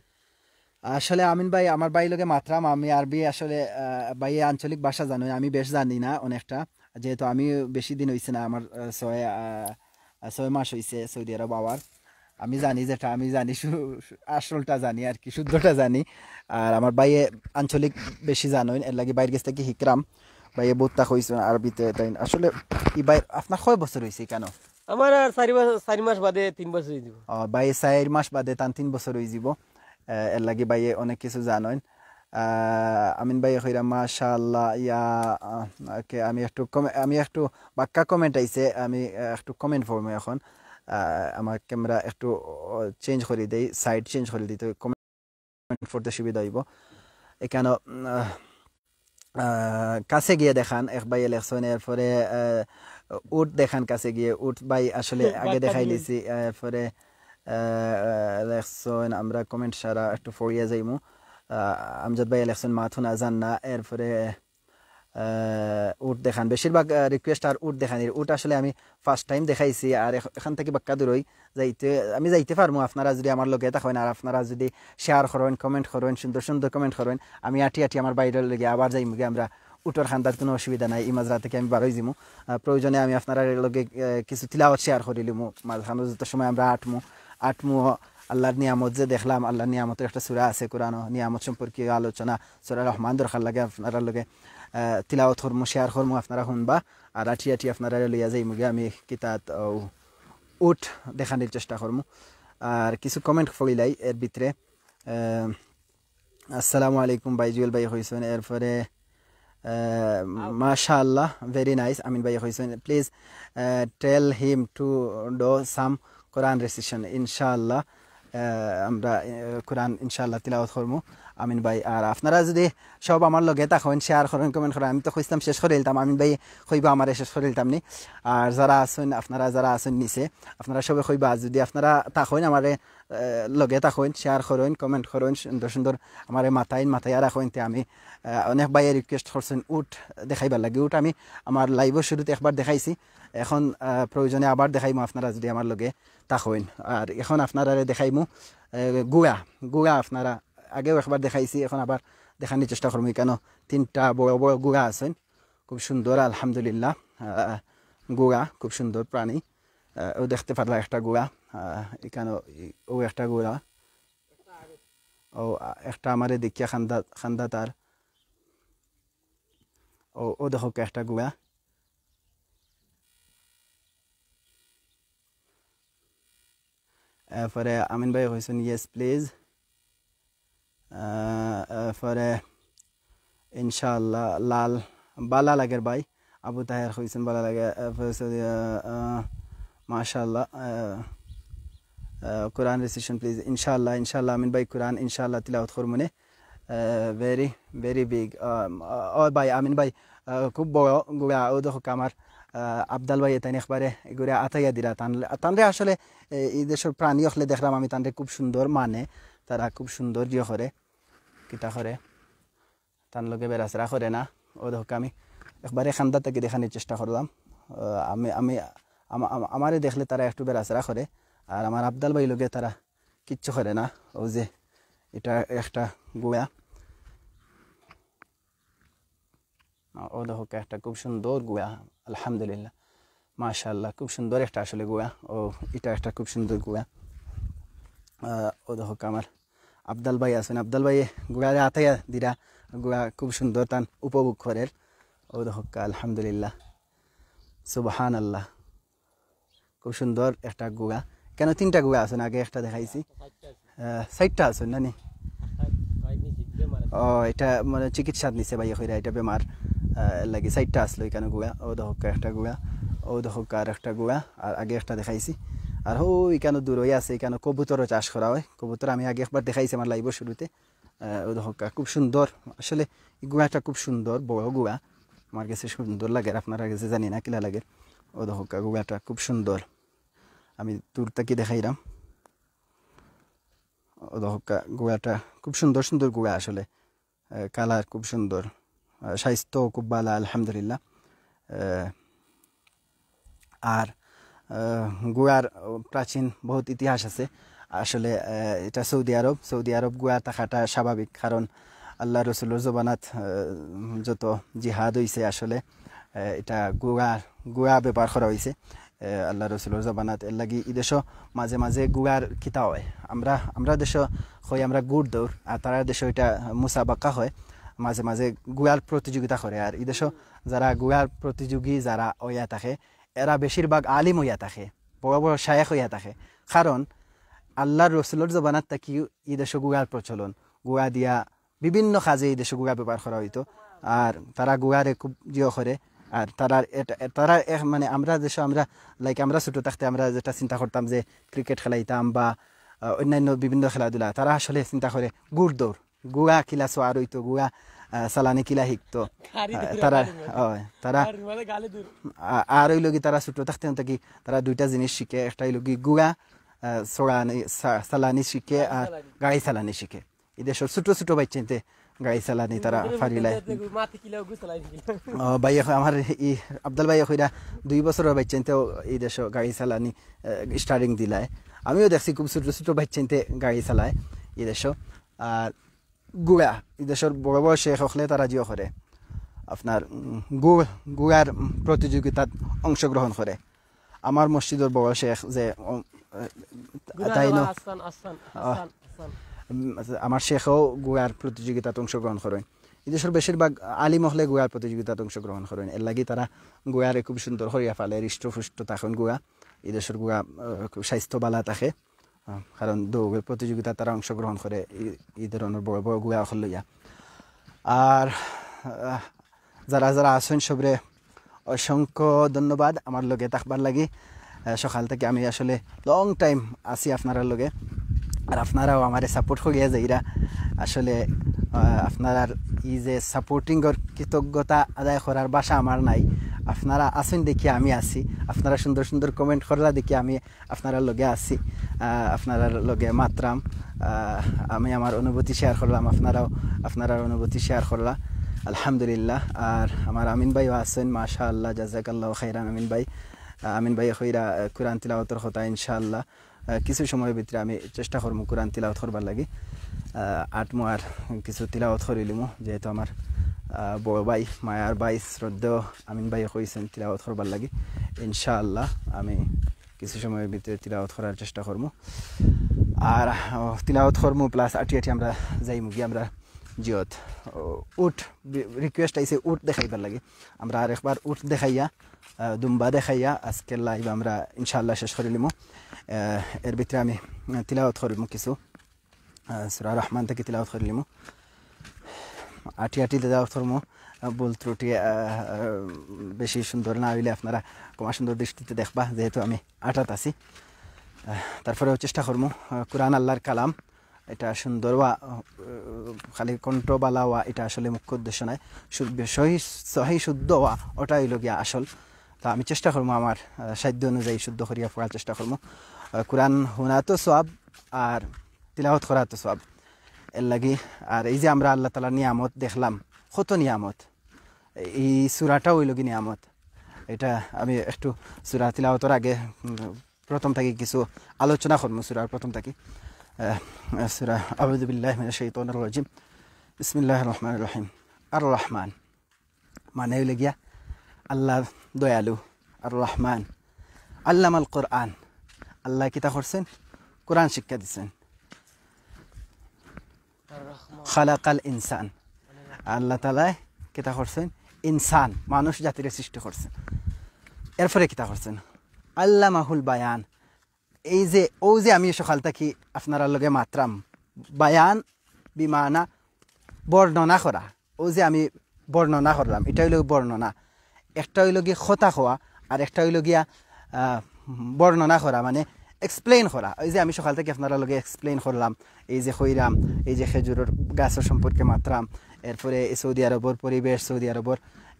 আসলে আমিন ভাই আমার ভাই লোকে মাত্রাম আমি আরবি আসলে ভাই আঞ্চলিক ভাষা জানো আমি বেশ জানি না অনেকটা যেহেতু আমি বেশি দিন হইছে না আমার 6 মাস হইছে সৌদি আরব আবার আমি জানি যেটা আমি জানি আসলটা জানি আর কি শুদ্ধটা জানি আর আমার ভাইয়ে আঞ্চলিক বেশি জানোই এর লাগি বাইরের কাছ থেকে হিকরাম ভাইয়ে বহুতটা কইছে আরবিতে তাই আসলে ই ভাই আপনার কয় বছর হইছে কেন আমার আর 4 মাস বাদে 3 বছর হয়ে যাব ভাই 4 মাস বাদে তান 3 বছর হয়ে যাব এর লাগি ভাইয়ে অনেক কিছু জানেন আমিন ভাই কইরা মাশাআল্লাহ ইয়া ওকে আমি একটু বাক্কা কমেন্ট আইছে আমি একটু কমেন্ট ফর্মে এখন আমার ক্যামেরা একটু চেঞ্জ করে দেই সাইড চেঞ্জ করে দিতে কমেন্ট করতে সুবিধা হইব এখানে কাছে গিয়ে দেখান এক ভাই ইলেকশন এরপরে উট দেখান কাছে গিয়ে উট ভাই আসলে আগে দেখাই নিছি এরপরে ইলেকশন আমরা কমেন্ট সারা একটু ফরিয়া যাইমু আমজাদ ভাই ইলেকশন মাথুন আজান না এরপরে উট দেখান বেশিরভাগ রিকোয়েস্ট আর উট দেখান উট আসলে আমি ফার্স্ট টাইম দেখাইছি আর এখান থেকে বাক্কা দূরই আমি যাইতে পারবো আপনারা যদি আমার লগে থাকেন আর আপনারা যদি শেয়ার করেন কমেন্ট করেন সুন্দর সুন্দর কমেন্ট করেন আমি আটি আমার বাইরের লগে আবার যাইমু আমরা উটোর খান্দার কোনো অসুবিধা নাই ইমাজরা থেকে আমি বারোই যাবো প্রয়োজনে আমি আপনারা লগে কিছু তিলাওয়াত শেয়ার করে লিমু মাঝখানে যত সময় আমরা আটমু আল্লাহর নিয়ামত যে দেখলাম আল্লাহর নিয়ামতের একটা সূরা আছে কোরআন নিয়ামত সম্পর্কে আলোচনা সূরা রহমান দরকার লাগে আপনারা লগে তিলাওয়াত করমু শেয়ার করমু আপনারা শুনবা আর আটি আপনারা লইয়া যাইমু আমি কিতাব উট দেখানোর চেষ্টা করমু আর কিছু কমেন্ট ফলিলাই এর ভিতরে আসসালামু আলাইকুম ভাই জুয়েল ভাই হইছেন এরপরে মাশাআল্লাহ ভেরি নাইস আমিন ভাই হইছেন please tell him to do some কোরআন রেসিশন ইনশাআল্লাহ আমরা কোরআন ইনশাআল্লাহ তিলাওয়াত করমু আমিন ভাই আর আপনারা যদি সব আমার লগে থাকেন শেয়ার করেন কমেন্ট করেন আমি তো কইতাম শেষ করে দিতাম আমিন ভাই কইবা আমারে শেষ করে দিতাম নি আর যারা আছেন আপনারা যারা আছেন নিচে আপনারা সবে কইবা যদি আপনারা থাকেন আমারে লগে থাকেন শেয়ার করেন কমেন্ট করেন সুন্দর সুন্দর আমারে মাথায় রাখেন তে আমি অনেক ভাইয়ের রিকোয়েস্ট করছেন উট দেখাইবার লাগে উট আমি আমার লাইভের শুরুতে একবার দেখাইছি এখন প্রয়োজনে আবার দেখাইমু আপনারা যদি আমার লগে থাকেন আর এখন আপনারা দেখাইমু গুড়া আপনারা আগেও একবার দেখাইছি এখন আবার দেখানোর চেষ্টা করবো কেন 3টা বড় বড় গুড়া আছেন খুব সুন্দর আলহামদুলিল্লাহ গুড়া খুব সুন্দর প্রাণী ও দেখতে পারলা একটা গুড়া এখানে ও একটা গুড়া ও একটা আমারে দেখিয়া খান্দা তার ও দেখো একটা গুড়া এরপরে আমিন ভাই হয়েছেন ইয়েস প্লিজ এরপরে ইনশাআল্লাহ লাল বালা লাগের ভাই আবু তাহের হয়েছেন বালা লাগে মাশাআল্লাহ কোরআন রিসিশন প্লিজ ইনশাআল্লাহ ইনশাআল্লাহ আমিন ভাই কোরআন ইনশাআল্লাহ তিলাওয়াত করব মনে ভেরি ভেরি বিগ ও ভাই আমিন ভাই খুব বড় গুড়া ও দেখো আমার আবদাল ভাই তাই একবারে এগুলো আতাইয়া দিরা তানরে আসলে এই দেশের প্রাণী হলে দেখলাম আমি তানরে খুব সুন্দর মানে তারা খুব সুন্দর করে কিতা করে তার লগে বেড়াচেরা করে না ও দেখো আমি একবারে খান্দা থেকে দেখানোর চেষ্টা করলাম আমি আমি আমারে দেখলে তারা একটু বেড়াচেরা করে আর আমার আবদাল ভাই লগে তারা কিচ্ছু করে না ও যে এটা একটা গুয়া ও দেখো একটা খুব সুন্দর গুয়া আলহামদুলিল্লাহ মাশাআল্লাহ খুব সুন্দর একটা আসলে গুয়া ও এটা একটা খুব সুন্দর গুয়া ও দেখো আমার আবদাল ভাই আছেন আবদাল ভাই গুয়ারে আতাইয়া দিরা গুয়া খুব সুন্দর তান উপভোগ করে ও দেখো আলহামদুলিল্লাহ সুবহানাল্লাহ খুব সুন্দর একটা গুয়া কেন তিনটা গুয়া আছেন আগে একটা দেখাইছি 6টা আছেন নানি ও এটা মানে চিকিৎসা নিছে ভাই হইরা এটা বেমার লাগি 6টা আসলো এখানে গুয়া ও দেখো একটা গুয়া ও দেখো আর একটা গুয়া আর আগে একটা দেখাইছি আর হো এখানে দূর হয়ে আছে এখানে কবুতরও চাষ করা হয় কবুতর আমি আগে একবার দেখাইছি আমার লাইভ শুরুতে ও দেখো খুব সুন্দর আসলে এই গুয়াটা খুব সুন্দর বড় গুয়া আমার কাছে সুন্দর লাগে আপনারা কাছে জানি না কিলা লাগে ও দেখো গুয়াটা খুব সুন্দর আমি দূর থেকে দেখাইলাম ও দেখো গুয়াটা খুব সুন্দর সুন্দর গুয়া আসলে কালার খুব সুন্দর স্বাস্থ্য খুব ভালো আলহামদুলিল্লাহ আর গুয়ার প্রাচীন বহুত ইতিহাস আছে আসলে এটা সৌদি আরব গুয়া থাকাটা স্বাভাবিক কারণ আল্লাহ রসুলের জবানাত যত জিহাদ হয়েছে আসলে এটা গুয়া ব্যবহার করা হয়েছে আল্লাহ রসুলের জবানাত এর লাগি এই দেশ মাঝে মাঝে গুয়ার খিতা হয় আমরা দেশ হয় আমরা গুড় দৌড় আর তারা দেশ এটা মুসাবাক্কা হয় মাঝে মাঝে গুয়ার প্রতিযোগিতা করে আর এই দেশ যারা গুয়ার প্রতিযোগী যারা হইয়া থাকে এরা বেশিরভাগ আলিম হইয়া থাকে বড় বড় শায়েখ হইয়া থাকে কারণ আল্লাহর রসুলের জবানাত থাকি এই দেশ গুয়ার প্রচলন গুয়া দিয়া বিভিন্ন কাজে এই দেশে গুয়া ব্যবহার করা হইতো আর তারা গুয়ারে খুব করে আর তারা মানে আমরা দেশে আমরা আমরা ছোটো থাকতে আমরা যেটা চিন্তা করতাম যে ক্রিকেট খেলাইতাম বা অন্যান্য বিভিন্ন খেলাধুলা তারা আসলে চিন্তা করে গুড় দৌড় গুয়া কিলা সোয়ার হইতো গুয়া সালানি কিলা শিখতো তারা আর ওই লগি তারা ছোটো থাকতে থাকি তারা দুইটা জিনিস শিখে একটা লগি গুয়া সালানি শিখে আর গাড়ি চালানি শিখে এই দেশের ছোটো ছোটো বাচ্চাতে গাড়ি চালানি তারা ফারিলাই ভাই আমার ই আবদাল ভাই হইরা 2 বছরের বাচ্চাতেও এই দেশ গাড়ি চালানি স্টার্টিং দিলায় আমিও দেখছি খুব ছোটো ছোটো বাচ্চাতে গাড়ি চালায় এই দেশ আর গুয়া এই দেশের বড় বড় শেখ হলে তারা জিও করে আপনার গুয়ার প্রতিযোগিতাত অংশগ্রহণ করে আমার মসজিদের বড় শেখ যে তাই আমার শেখও গুয়ার প্রতিযোগিতাত অংশগ্রহণ করেন এই দেশের বেশিরভাগ আলিম হলে গুয়ার প্রতিযোগিতাত অংশগ্রহণ করেন এর লাগি তারা গুয়ারে খুব সুন্দর হরিয়া ফেলে হৃষ্টপুষ্ট তখন গুয়া এই দেশের গুয়া খুব স্বাস্থ্য বালা থাকে কারণ দৌড়ের প্রতিযোগিতা তারা অংশগ্রহণ করে এই ধরনের বড় বড় গুয়া লইয়া আর যারা যারা আছেন সবরে অসংখ্য ধন্যবাদ আমার লগে থাকবার লাগি সকাল থেকে আমি আসলে লং টাইম আছি আপনার লগে আর আপনারাও আমার সাপোর্ট করিয়া যাইরা আসলে আপনারা এই যে সাপোর্টিংয়ের কৃতজ্ঞতা আদায় করার বাসা আমার নাই আপনারা আসেন দেখি আমি আছি আপনারা সুন্দর সুন্দর কমেন্ট করলা দেখি আমি আপনারা লগে আছি আপনারা লগে মাত্রাম আমি আমার অনুভূতি শেয়ার করলাম আপনারা অনুভূতি শেয়ার করলা আলহামদুলিল্লাহ আর আমার আমিন ভাইও আছেন মাশাআল্লাহ জাযাকাল্লাহু খাইরান আমিন ভাই হইরা কোরআন তিলাওয়াতের কথা ইনশাআল্লাহ কিছু সময়ের ভিতরে আমি চেষ্টা করবো কোরআন তিলাওয়াত করবার লাগি আর কিছু তিলাওয়াত করিলিমু যেহেতু আমার বড় ভাই মায়ার ভাই শ্রদ্ধেয় আমিন ভাই কইছেন তিলাওয়াত করবার লাগি ইনশাআল্লাহ আমি কিছু সময়ের ভিতরে তিলাওয়াত করার চেষ্টা করবো আর তিলাওয়াত করবো প্লাস আটি আমরা যাইমু গিয়ে আমরা জিয়ত উট রিকোয়েস্ট আইছে উট দেখাইবার লাগে আমরা আর একবার উট দেখাইয়া দুম্বা দেখাইয়া আজকের লাইভ আমরা ইনশাআল্লাহ শেষ করে নিমু এর ভিতরে আমি তিলাওয়াত করবো কিছু সূরা রহমান থেকে তিলাওয়াত করে নিমু আটি তিলাওয়াত করবো ভুল ত্রুটি বেশি সুন্দর না হইলে আপনারা কমা সুন্দর দৃষ্টিতে দেখবা যেহেতু আমি আটাত আছি তারপরেও চেষ্টা করবো কোরআন আল্লাহর কালাম এটা সুন্দর হওয়া খালি কণ্ঠবালা হওয়া এটা আসলে মুখ্য উদ্দেশ্য নয় সহি শুদ্ধ হওয়া ওটাই হইল গিয়া আসল। তা আমি চেষ্টা করবো আমার সাধ্য অনুযায়ী শুদ্ধ করিয়া পড়ার চেষ্টা করবো। কোরআন শোনা তো সওয়াব আর তিলাওয়াত করা তো সওয়াব এর লাগি। আর এই যে আমরা আল্লাহ তাআলার নিয়ামত দেখলাম, কত নিয়ামত, এই সূরাটাও হইল কি নিয়ামত। এটা আমি একটু সূরা তিলাওয়াতের আগে প্রথম থেকে কিছু আলোচনা করবো। সূরার প্রথম থেকে সূরা আউযু বিল্লাহি মিনাশ শাইতানির রাজিম, বিসমিল্লাহির রহমানির রহিম। আর রহমান মানে হইল গিয়া আল্লাহ দয়ালু, আর রহমান আল্লামাল কোরআন, আল্লাহ কিতা করছেন, কোরআন শিক্ষা দিচ্ছেন। খালাকাল ইনসান, আল্লাহ তাআলা কিতা করছেন, ইনসান মানুষ জাতির সৃষ্টি করছেন। এরপরে কিতা করছেন, আল্লামাহুল বায়ান, এই যে ও যে আমি সকাল থাকি আপনারা লগে মাত্রাম, বায়ান বিমানা বর্ণনা করা, ও যে আমি বর্ণনা করলাম, এটা হইল বর্ণনা। একটা হইল গিয়ে কথা হওয়া আর একটা হইল গিয়া বর্ণনা করা, মানে এক্সপ্লেইন করা। ওই যে আমি সকাল থেকে আপনারা লগে এক্সপ্লেইন করলাম, এই যে খৈরাম, এই যে খেজুরের গাছের সম্পর্কে মাত্রাম, এরপরে সৌদি আরবর পরিবেশ, সৌদি আরবর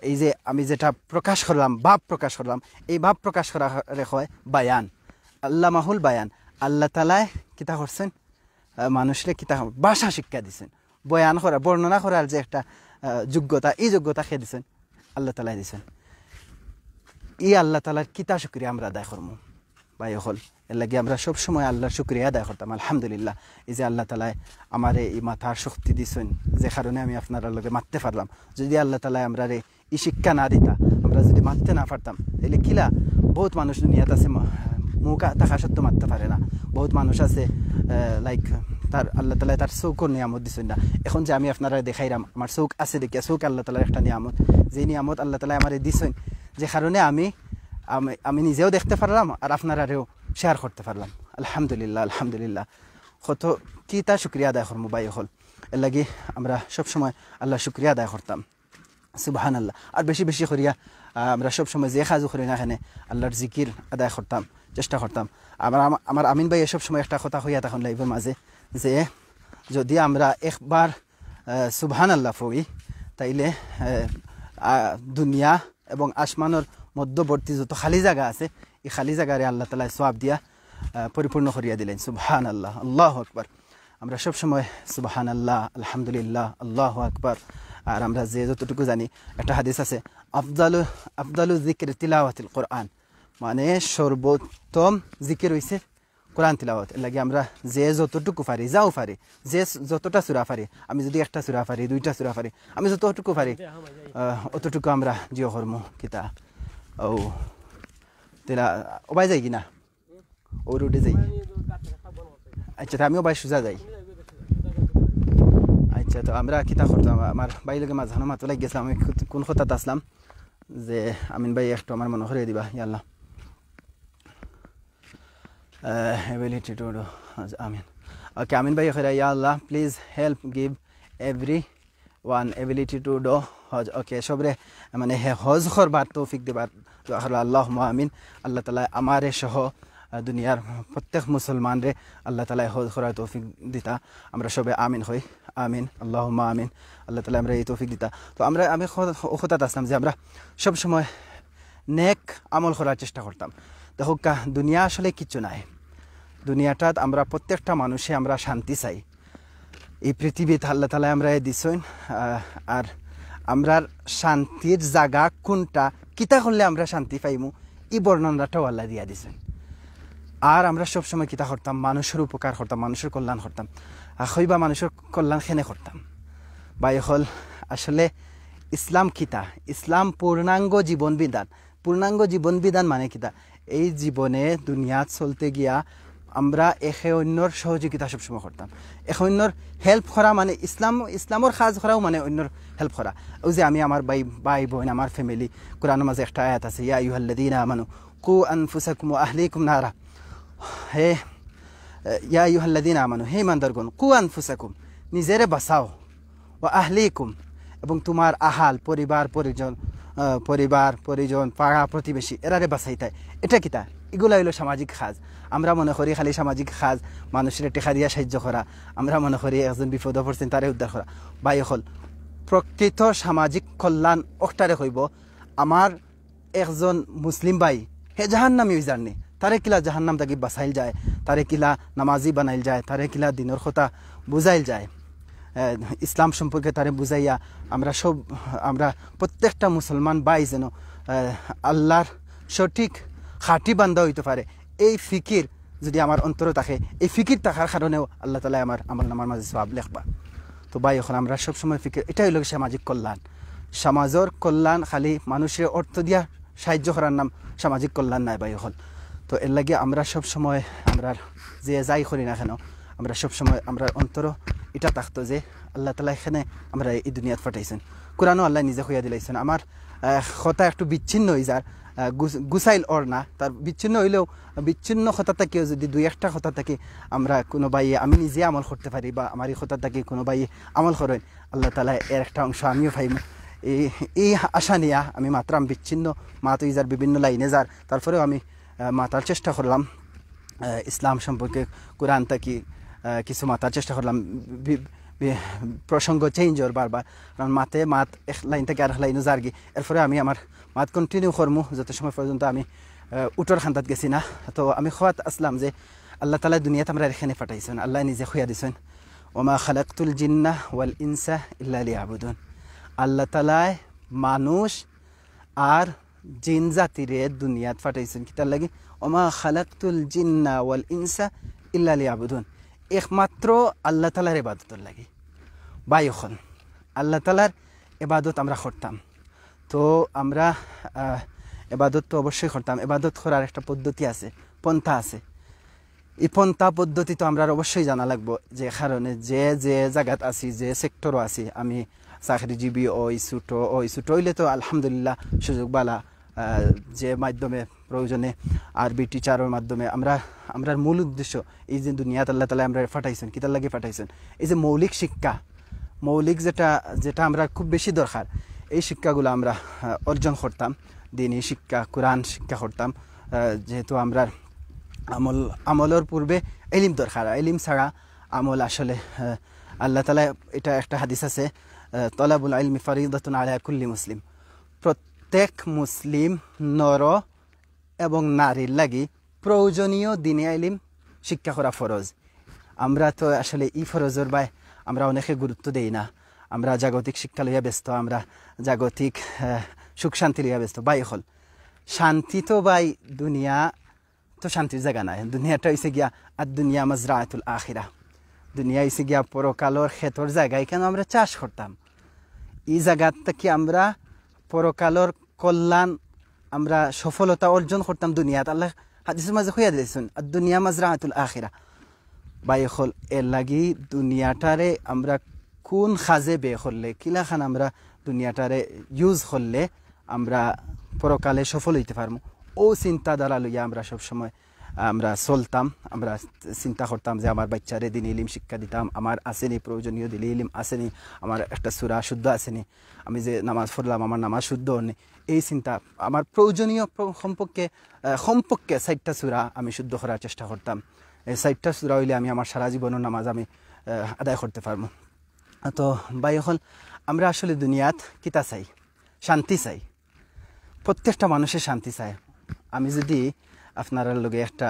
এই যে আমি যেটা প্রকাশ করলাম, ভাব প্রকাশ করলাম, এই ভাব প্রকাশ করা হয় বায়ান, আল্লাহ মাহুল বায়ান। আল্লাহ তাআলা কিতা করছেন, মানুষরে কিতা ভাষা শিক্ষা দিচ্ছেন, বয়ান করা বর্ণনা করার যে একটা যোগ্যতা, এই যোগ্যতা খেয়ে দিচ্ছেন আল্লাহ তাআলা দিচ্ছেন। এই আল্লাহ তাআলার কিতা শুকরিয়া আমরা আদায় করবো ভাই হল। এর লাগে আমরা সবসময় আল্লাহর শুকরিয়া আদায় করতাম, আলহামদুলিল্লাহ এই যে আল্লাহ তাআলা আমার এই মাথার শক্তি দিচ্ছেন, যে কারণে আমি আপনার লগে মারতে পারলাম। যদি আল্লাহ তাআলা আমরা এই শিক্ষা না দিতা, আমরা যদি মারতে না পারতাম, তাহলে কিলা বহুত মানুষ দুনিয়াতে আছে মুখ থাকা সত্ত্বেও মারতে পারে না। বহুত মানুষ আছে লাইক তার আল্লাহ তাআলা তার চৌকর নিয়ামত দিচ্ছেন না। এখন যে আমি আপনারা দেখাইলাম আমার চৌক আছে দেখিয়া, চৌক আল্লাহ তাআলার একটা নিয়ামত, যে নিয়ামত আল্লাহ তাআলা আমার দিচ্ছেন, যে কারণে আমি নিজেও দেখতে পারলাম আর আপনারাও শেয়ার করতে পারলাম। আলহামদুলিল্লাহ আলহামদুলিল্লাহ, কত কি তা শুক্রিয়া আদায় করবো ভাই হল। এর লাগে আমরা সবসময় আল্লাহ শুক্রিয়া আদায় করতাম, সুবহানাল্লাহ। আর বেশি বেশি করিয়া আমরা সবসময় যে কাজও করি না এখানে আল্লাহর জিকির আদায় করতাম, চেষ্টা করতাম। আমার আমিন ভাই এসব সময় একটা কথা হইয়া তখন লাইভের মাঝে, যে যদি আমরা একবার সুবহানাল্লাহ পড়ি, তাইলে দুনিয়া এবং আসমানের মধ্যবর্তী যত খালি জায়গা আছে, এই খালি জায়গারে আল্লাহ তাআলা সওয়াব দিয়া পরিপূর্ণ করিয়া দিলেন। সুবহানাল্লাহ, আল্লাহু আকবার। আমরা সবসময় সুবহানাল্লাহ, আলহামদুলিল্লাহ, আল্লাহু আকবার। আর আমরা যে যতটুকু জানি, একটা হাদিস আছে, আফদালু যিকরি তিলাওয়াতিল কোরআন, মানে সর্বোত্তম জিকির হইছে কোরআন তিলাওয়াত। এর লাগে আমরা যে যতটুকু পারি, যাও পারি, যে যতটা সূরা পারি, আমি যদি একটা সূরা পারি, দুইটা সূরা পারি, আমি যতটুকু পারি অতটুকু আমরা জিও কর্ম কিতা ও তেলা ওবাই যাই কিনা, ও রুটে যাই। আচ্ছা, আমিও বাই সোজা যাই। আচ্ছা, তো আমরা কিতা করতাম, আমার বাই লগে মাঝখানো মাত্র লাগ গেছিলাম, আমি কোন কথাতে আসলাম, যে আমিন ভাই একটু আমার মনে করে দিবা ইয়াল্লাহ। Ability to do, amin. Okay, amin bhai khaira, ya Allah please help give everyone ability to do hajj. Okay, সবরে মানে হজ করবার তৌফিক দিবার দোয়া করো, আল্লাহুম্মা আমিন। আল্লাহ তাআলা আমারে সহ দুনিয়ার প্রত্যেক মুসলমান রে আল্লাহ তাআলা হজ করার তৌফিক দিতা, আমরা সবে আমিন হই, আমিন, আল্লাহুম্মা আমিন। আল্লাহ তাআলা আমরা এই তৌফিক দিতা। তো আমি কথাতে আসলাম যে আমরা সব সময় নেক আমল করার চেষ্টা করতাম। দেখো দুনিয়া আসলে কিচ্ছু নাই, দুনিয়াটাত আমরা প্রত্যেকটা মানুষে আমরা শান্তি চাই। এই পৃথিবীতে আল্লাহ তাআলা আমরা দিছেন, আর আমরা শান্তির জায়গা কোনটা, কিতা করলে আমরা শান্তি পাইমু, এই বর্ণনাটাও আল্লাহ দিয়া দিছেন। আর আমরা সবসময় কিতা করতাম, মানুষের উপকার করতাম, মানুষের কল্যাণ করতাম। হইবা মানুষের কল্যাণ খেনে করতাম বা হল আসলে ইসলাম কিতা, ইসলাম পূর্ণাঙ্গ জীবন বিধান। পূর্ণাঙ্গ জীবন বিধান মানে কিতা, এই জীবনে দুনিয়া চলতে গিয়া আমরা একে অন্যর সহযোগিতা সবসময় করতাম, একে অন্যর হেল্প করা, মানে ইসলামর কাজ করাও মানে অন্যর হেল্প করা। ওই যে আমি আমার ভাই বোন, আমার ফ্যামিলি, কোরআনের মাঝে একটা আয়াত আছে, ইয়া আইয়ুহাল্লাযীনা আমানু কু আনফুসাকুম ওয়া আহলিকুম নারা, হে ইয়া আইয়ুহাল্লাযীনা আমানু, হে ইমানদারগণ, কু আনফুসাকুম নিজেরে বাঁচাও, ওয়া আহলিকুম এবং তোমার আহাল পরিবার পরিজন পরিবার পরিজন পাড়া প্রতিবেশী এরারে বাঁচাইতায় এটা কিতা এগুলা হইলো সামাজিক কাজ আমরা মনে করি খালি সামাজিক কাজ মানুষের টেকা দিয়া সাহায্য করা আমরা মনে করি একজন বিপদ পড়ছেন তারে উদ্ধার করা বাই হল প্রকৃত সামাজিক কল্যাণ অক্টারে হইব আমার একজন মুসলিম ভাই হে জাহান্নামী হই জাননি তারে কিলা জাহান্নাম থাকি বাঁচাইল যায় তারে কিলা নামাজি বানাইল যায় তারে কিলা দিনের কথা বুঝাইল যায় ইসলাম সম্পর্কে তারে বুঝাইয়া আমরা প্রত্যেকটা মুসলমান ভাই যেন আল্লাহর সঠিক খাঁটি বান্ধা হইতে পারে এই ফিকির যদি আমার অন্তরে থাকে এই ফিকির থাকার কারণেও আল্লাহ তালা আমার মাঝে সওয়াব লেখবা তো ভাই এখন আমরা সবসময় ফিকির এটাই হলো সামাজিক কল্যাণ সমাজের কল্যাণ খালি মানুষের অর্থ দিয়া সাহায্য করার নাম সামাজিক কল্যাণ নাই ভাই হল তো এর লাগে আমরা সবসময় আমরা যে যাই করি না কেন আমরা সবসময় আমরা অন্তর এটা থাকতো যে আল্লাহ তালা এখানে আমরা এই দুনিয়াত পাঠাইছেন কোরআনও আল্লাহ নিজে হইয়া দিলাইছেন আমার কথা একটু বিচ্ছিন্ন হয়ে যার গুছাইল ওর না তার বিচ্ছিন্ন হইলেও বিচ্ছিন্ন কথা থেকেও যদি দুই একটা কথা থেকে আমরা কোনো বাইয়ে আমি নিজে আমল করতে পারি বা আমার এই কথা থেকে কোনো বাইয়ে আমল করেন আল্লাহ তালা এর একটা অংশ আমিও পাইম এই আশা নিয়া আমি মাত্রাম বিচ্ছিন্ন মাতো ইজার বিভিন্ন লাইনে যার তারপরেও আমি মাতার চেষ্টা করলাম ইসলাম সম্পর্কে কোরআন থেকে কিছু মাতার চেষ্টা করলাম প্রসঙ্গ চেঞ্জ ওর বারবার কারণ মাত এক লাইন থেকে আর লাইনও যারগি এরপরে আমি আমার মাত কন্টিনিউ করমু যত সময় পর্যন্ত আমি উটর খান্তাত গেছি না তো আমি খোয়াত আসলাম যে আল্লাহ তালা দুনিয়াতে আমরা এখানে পাঠাইছেন আল্লাহ নিজে খুঁয়া দিছেন ওমা খালাকতুল জিন্না ওয়াল ইনসা ইল্লা লিয়াবুদুন আল্লাহ তালায় মানুষ আর জিন জাতিরে দুনিয়াত পাঠাইছেন কিতার লাগি ওমা খালাকতুল জিন্না ওয়াল ইনসা ইল্লা লিয়াবুদুন একমাত্র আল্লাহ তালার ইবাদতের লাগি বায়ুখন আল্লাহ তালার ইবাদত আমরা করতাম তো আমরা ইবাদত তো অবশ্যই করতাম ইবাদত করার একটা পদ্ধতি আছে পন্থা আছে এই পন্থা পদ্ধতি তো আমরা অবশ্যই জানা লাগবো যে কারণে যে জায়গাত আছি যে সেক্টরও আছি আমি চাকরিজীবী ওই ছুটো হইলে তো আলহামদুলিল্লাহ সুযোগ বালা যে মাধ্যমে প্রয়োজনে আরবি টিচারের মাধ্যমে আমরা মূল উদ্দেশ্য এই যে দুনিয়াত আল্লাহ তালা আমরা পাঠাইছেন কিতার লাগে পাঠাইছেন এই যে মৌলিক শিক্ষা মৌলিক যেটা আমরা খুব বেশি দরকার এই শিক্ষাগুলো আমরা অর্জন করতাম দিনী শিক্ষা কোরআন শিক্ষা করতাম যেহেতু আমরা আমলের পূর্বে এলিম দরকার এলিম ছাড়া আমল আসলে আল্লাহ তালা এটা একটা হাদিস আছে তলাবুল ইলমি ফরিদাতুন আলা কুল্লি মুসলিম প্রত্যেক মুসলিম নর এবং নারীর লাগি প্রয়োজনীয় দিনে ইলম শিক্ষা করা ফরজ আমরা তো আসলে এই ফরজের বাই আমরা অনেকে গুরুত্ব দেই না আমরা জাগতিক শিক্ষা লইয়া ব্যস্ত আমরা জাগতিক সুখ শান্তি লইয়া ব্যস্ত বাই হল শান্তি তো বাই দুনিয়া তো শান্তির জায়গা নাই দুনিয়াটা হয়েছে গিয়া আর দুনিয়া মাজরাতুল আখিরা দুনিয়া হয়েছে গিয়া পরকালর ক্ষেতর জায়গায় কেন আমরা চাষ করতাম এই জায়গার থেকে আমরা পরকালর কল্যাণ আমরা সফলতা অর্জন করতাম দুনিয়াত আল্লাহ হাদিসের মাঝে হইয়া দিয়েছেন আর দুনিয়া মাজরাতুল আখিরা বাই হল এর লাগি দুনিয়াটারে আমরা কোন সাজে বে করলে কিলাখান আমরা দুনিয়াটারে ইউজ করলে আমরা পরকালে সফল হইতে পারবো ও চিন্তাধারা লইয়া আমরা সবসময় আমরা চলতাম আমরা চিন্তা করতাম যে আমার বাচ্চারে দিন ইলিম শিক্ষা দিতাম আমার আসেনি প্রয়োজনীয় দিলে ইলিম আসেনি আমার একটা সূরা শুদ্ধ আসেনি আমি যে নামাজ পড়লাম আমার নামাজ শুদ্ধ হয়নি এই চিন্তা আমার প্রয়োজনীয় সম্পর্কে 60টা সূরা আমি শুদ্ধ করার চেষ্টা করতাম এই 60টা সূরা হইলে আমি আমার সারা জীবনের নামাজ আমি আদায় করতে পারবো তো ভাই এখন আমরা আসলে দুনিয়াত কিতা চাই শান্তি চাই প্রত্যেকটা মানুষের শান্তি চায় আমি যদি আপনারা লগে একটা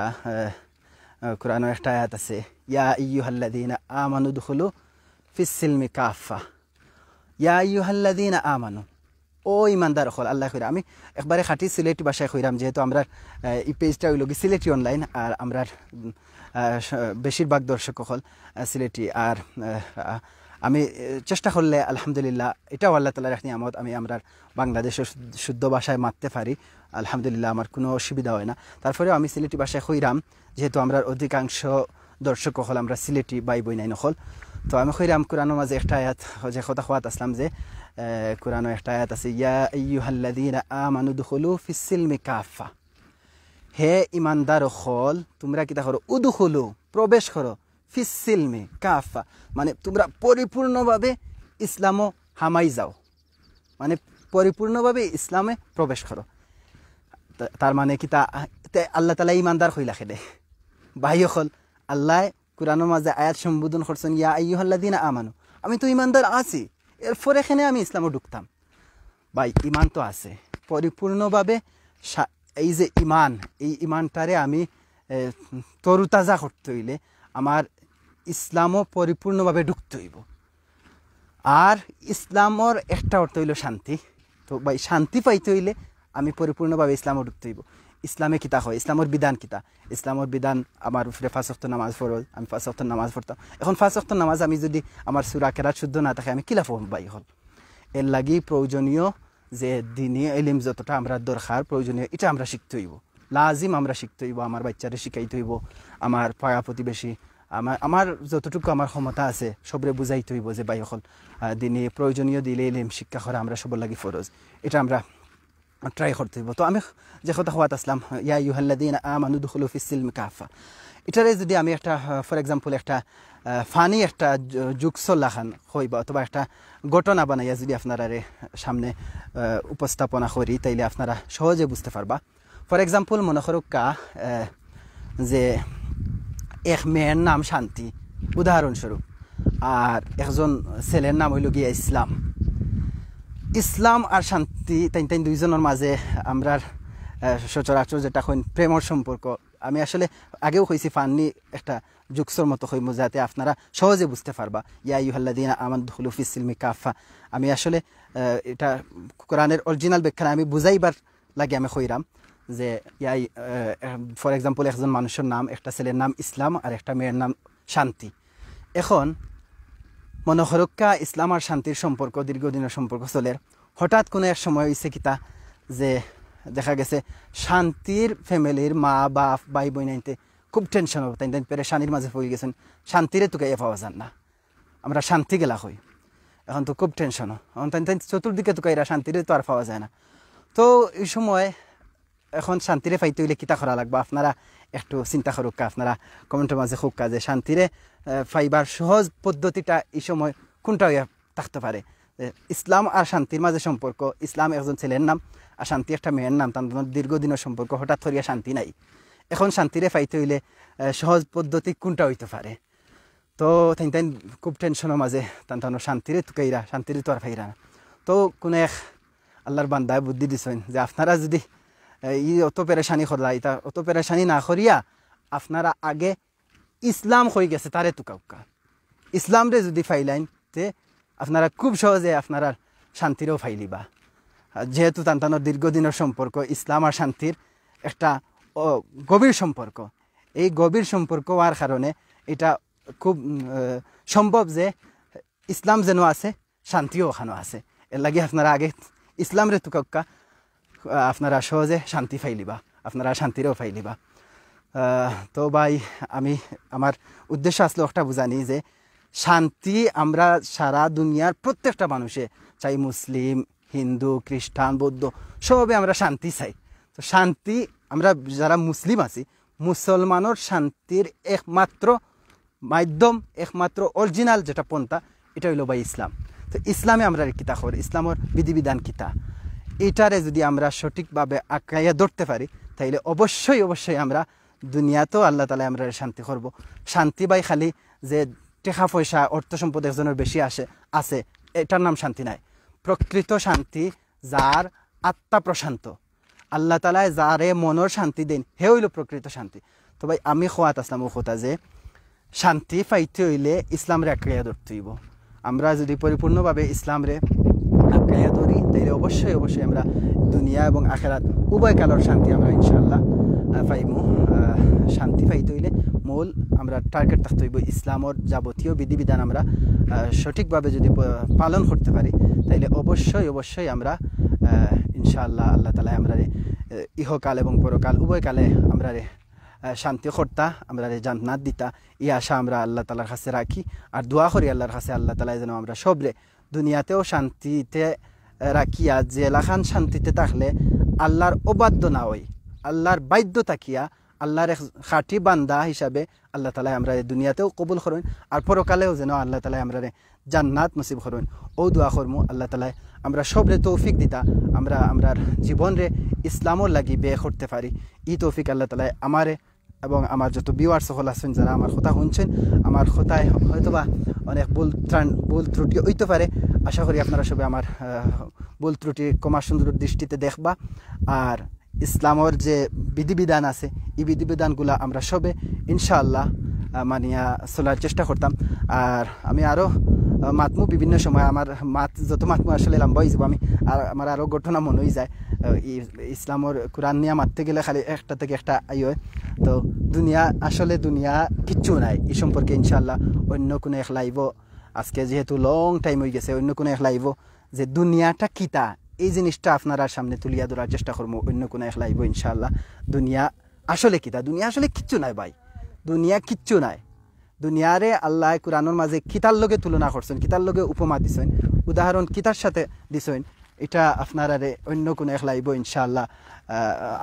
কোরআনের একটা আয়াত আছে ইয়া আইয়ুহাল্লাযীনা আমানু দুখুলু ফিস সিলমি কাফা ইয়া আইয়ুহাল্লাযীনা আমানু ও ইমানদার হল আল্লাহ কইরা আমি একবারে খাঁটি সিলেটি ভাষায় কইরাম যেহেতু আমরা এই পেজটা হইল সিলেটি অনলাইন আর আমরা বেশিরভাগ দর্শক হল সিলেটি আর আমি চেষ্টা করলে আলহামদুলিল্লাহ এটাও আল্লাহ তাআলার এক নিয়ামত আমি আমরা বাংলাদেশের শুদ্ধ ভাষায় মারতে পারি আলহামদুলিল্লাহ আমার কোনো অসুবিধা হয় না তারপরেও আমি সিলেটি ভাষায় কইরাম যেহেতু আমরা অধিকাংশ দর্শক হল আমরা সিলেটি বাই বই নাই নকল তো আমি কইরাম কোরআনের মাঝে একটা আয়াত যে কথা খোয়াত আসলাম যে কোরআনের একটা আয়াত আছে ইয়া আইয়ুহাল্লাযীনা আমানু দুখুলু ফিস সিলমি কাফা হে ইমানদার হল তোমরা কিতা করো উদুখুলু প্রবেশ করো ফিস সিলমি কাফা মানে তোমরা পরিপূর্ণভাবে ইসলামও হামাই যাও মানে পরিপূর্ণভাবে ইসলামে প্রবেশ করো। তার মানে কি তা আল্লাহ তাআলা ইমানদার হইলা খেলে ভাই হল আল্লাহ কুরআনের মাঝে আয়াত সম্বোধন করছেন ইয়া আইয়ুহাল্লাযীনা আমানু, আমি তো ইমানদার আছি, এরপর এখানে আমি ইসলামে ঢুকতাম। ভাই ইমান তো আছে পরিপূর্ণভাবে, এই যে ইমান, এই ইমানটারে আমি তরুতাজা করতে হইলে আমার ইসলামও পরিপূর্ণভাবে ঢুকতে হইব। আর ইসলামর একটা অর্থ হইল শান্তি। তো ভাই শান্তি পাইতে হইলে আমি পরিপূর্ণভাবে ইসলামও ঢুকতে হইব। ইসলামে কিতা হয়, ইসলামের বিধান কিতা, ইসলামের বিধান আমার উপরে 5 ওয়াক্ত নামাজ ফরজ, আমি 5 ওয়াক্ত নামাজ পড়তাম। এখন 5 ওয়াক্ত নামাজ আমি যদি আমার সূরা কেরাত শুদ্ধ না থাকে আমি কিলা পড়ব ভাই হল। এর লাগি প্রয়োজনীয় যে দিনী ইলম যতটা আমরা দরকার প্রয়োজনীয় এটা আমরা শিখতে হইব, লাজিম আমরা শিখতে হইব। আমার বাচ্চারে শিখাইতে হইব, আমার পাড়া প্রতিবেশী, আমার যতটুকু আমার ক্ষমতা আছে সবরে বুঝাইতে হইব যে ভাই হল দিনী প্রয়োজনীয় দিলে ইলম শিক্ষা করা আমরা সবার লাগি ফরজ, এটা আমরা ট্রাই করতে হইব। তো আমি যে কথা হওয়াত আসলাম ইয়া আইয়ুহাল্লাযীনা আমানু দুখুলু ফিস-সিলমি কাফা, এটারে যদি আমি একটা ফর এক্সাম্পল একটা ফানি একটা যুগসল্লাখান হইব অথবা একটা ঘটনা বানাইয়া যদি আপনারা সামনে উপস্থাপনা করি তাইলে আপনারা সহজে বুঝতে পারবা। ফর এক্সাম্পল মনে করো যে এক মেয়ের নাম শান্তি উদাহরণস্বরূপ, আর একজন ছেলের নাম হইল গিয়া ইসলাম। ইসলাম আর শান্তি তাই দুইজনের মাঝে আমরা সচরাচর যেটা কইন প্রেমর সম্পর্ক, আমি আসলে আগেও কইছি ফানি একটা যুগসর মতো হইব যাতে আপনারা সহজে বুঝতে পারবা। ইয়া আইয়ুহাল্লাযীনা আমানু দুখুলু ফিস-সিলমি কাফা, আমি আসলে এটা কোরআনের অরিজিনাল ব্যাখ্যা আমি বুঝাইবার লাগে আমি কইরাম যে ইয়াই ফর এক্সাম্পল একজন মানুষের নাম, একটা ছেলের নাম ইসলাম আর একটা মেয়ের নাম শান্তি। এখন মনে হরক্কা ইসলাম আর শান্তির সম্পর্ক দীর্ঘদিনের সম্পর্ক চলে, হঠাৎ কোনো এক সময় হয়েছে কিতা যে দেখা গেছে শান্তির ফ্যামিলির মা বাপ ভাই বোন আনতে খুব টেনশন হবে, তাই পেরেশানির মাঝে পড়ে গেছেন, শান্তিরে তোকে পাওয়া যান না, আমরা শান্তি গেলা হই, এখন তো খুব টেনশন, এখন তাই চতুর্দিকে তোকে এরা শান্তিরে তো আর পাওয়া যায় না। তো এই সময় এখন শান্তিরে পাইতে হইলে কিতা করা লাগবে আপনারা একটু চিন্তা করুক, আপনারা কমেন্টের মাঝে খুব কাজে শান্তিরে পাইবার সহজ পদ্ধতিটা এই সময় কোনটা হইয়া থাকতে পারে। ইসলাম আর শান্তির মাঝে সম্পর্ক, ইসলাম একজন ছেলের নাম আর শান্তি একটা মেয়ের নাম, তার দীর্ঘদিনের সম্পর্ক, হঠাৎ করিয়া শান্তি নাই, এখন শান্তিরে পাইতে হইলে সহজ পদ্ধতি কোনটা হইতে পারে। তো তাই খুব টেনশনের মাঝে তার শান্তিরে তুকাইরা শান্তিরে তো আর পাইরা না। তো কোনো এক আল্লাহর বান্দায় বুদ্ধি দিছেন যে আপনারা যদি অত পেরেশানি করলা, এটা অত পেরেশানি না করিয়া আপনারা আগে ইসলাম হয়ে গেছে তারে তুকাউকা, ইসলাম রে যদি ফাইলাইন তে আপনারা খুব সহজে আপনারা শান্তিরেও ফাইলিবা। যেহেতু তান্তানোর দীর্ঘদিনের সম্পর্ক, ইসলাম আর শান্তির একটা গভীর সম্পর্ক, এই গভীর সম্পর্ক হওয়ার কারণে এটা খুব সম্ভব যে ইসলাম যেন আছে শান্তিও ওখানে আছে। এর লাগে আপনারা আগে ইসলাম রে তুকাউকা, আপনারা সহজে শান্তি ফাইলিবা, আপনারা শান্তিরেও ফাইলিবা। তো ভাই আমি আমার উদ্দেশ্য আসলে একটা বুঝানি যে শান্তি আমরা সারা দুনিয়ার প্রত্যেকটা মানুষে, চাই মুসলিম হিন্দু খ্রিস্টান বৌদ্ধ সবে আমরা শান্তি চাই। তো শান্তি আমরা যারা মুসলিম আছি মুসলমানের শান্তির একমাত্র মাধ্যম, একমাত্র অরিজিনাল যেটা পন্থা এটা হইল ভাই ইসলাম। তো ইসলামে আমরা কিতা করি, ইসলামের বিধিবিধান কিতা, এটারে যদি আমরা সঠিকভাবে আঁকাইয়া ধরতে পারি তাইলে অবশ্যই অবশ্যই আমরা দুনিয়াতেও আল্লাহ তালা আমরা শান্তি করব। শান্তি ভাই খালি যে টাকা পয়সা অর্থ সম্পদ একজনের বেশি আছে এটার নাম শান্তি নাই। প্রকৃত শান্তি যার আত্মা প্রশান্ত, আল্লাহ তালায় যারে মনের শান্তি দেন হে হইল প্রকৃত শান্তি। তো ভাই আমি খোয়াত আসলাম ও কথা যে শান্তি পাইতে হইলে ইসলামরে আঁকড়াইয়া ধরতে হইব। আমরা যদি পরিপূর্ণভাবে ইসলামরে আঁকড়াইয়া ধরি তাইলে অবশ্যই অবশ্যই আমরা দুনিয়া এবং আখেরাত উভয় কালের শান্তি আমরা ইনশাআল্লাহ পাইমু। শান্তি পাইতে হইলে মূল আমরা টার্গেট থাকতে হইব ইসলামর যাবতীয় বিধিবিধান আমরা সঠিকভাবে যদি পালন করতে পারি তাইলে অবশ্যই অবশ্যই আমরা ইনশাআল্লাহ আল্লাহ তাআলা আমরা ইহকাল এবং পরকাল উভয় কালে আমরা শান্তি কর্তা, আমরা জান্নাত দিতা, এই আশা আমরা আল্লাহ তাআলার কাছে রাখি। আর দোয়া করি আল্লাহর কাছে আল্লাহ তাআলা যেন আমরা সবরে দুনিয়াতেও শান্তিতে রাখিয়া যে এলাকান শান্তিতে থাকলে আল্লাহর অবাধ্য না হই, আল্লাহর বাধ্য থাকিয়া আল্লাহর এক খাঁটি বান্দা হিসাবে আল্লাহ তাআলা আমরা দুনিয়াতেও কবুল করুন আর পরকালেও যেন আল্লাহ তাআলা আমরা জান্নাত নসিব করুন ও দোয়া করমু আল্লাহ তাআলা আমরা সবরে তৌফিক দিতা আমরা আমরার জীবনরে ইসলামর লাগি বে করতে পারি ই তৌফিক আল্লাহ তাআলা আমারে এবং আমার যত ভিউয়ার্স সকল আছেন যারা আমার কথা শুনছেন আমার কথায় হয়তোবা অনেক ভুল ত্রুটি হইতে পারে আশা করি আপনারা সবাই আমার ভুল ত্রুটি কমার সুন্দর দৃষ্টিতে দেখবা আর ইসলামের যে বিধিবিধান আছে এই বিধিবিধানগুলো আমরা সবে ইনশাআল্লাহ মানিয়া চলার চেষ্টা করতাম আর আমি আরও মাতমু বিভিন্ন সময় আমার যত মাতমু আসলে লম্বা হয়ে যাব আমি আর আমার আরও ঘটনা মনে হয়ে যায় ইসলামের কোরআন নিয়ে মারতে গেলে খালি একটা থেকে একটা হয় তো আসলে দুনিয়া কিচ্ছু নাই এই সম্পর্কে ইনশাআল্লাহ অন্য কোনো এক লাইভ আজকে যেহেতু লং টাইম হয়ে গেছে অন্য কোনো এক লাইভ যে দুনিয়াটা কিতা এই জিনিসটা আপনারা সামনে তুলিয়া ধরার চেষ্টা করবো অন্য কোনো এক লাইভ ইনশাআল্লাহ দুনিয়া আসলে কিতা দুনিয়া আসলে কিচ্ছু নাই ভাই দুনিয়া কিচ্ছু নাই দুনিয়ারে আল্লাহ কোরআনের মাঝে কিতার লগে তুলনা করছেন কিতার লগে উপমা দিছেন উদাহরণ কিতার সাথে দিছেন এটা আপনারা অন্য কোনো এক লাইভ ইনশাআল্লাহ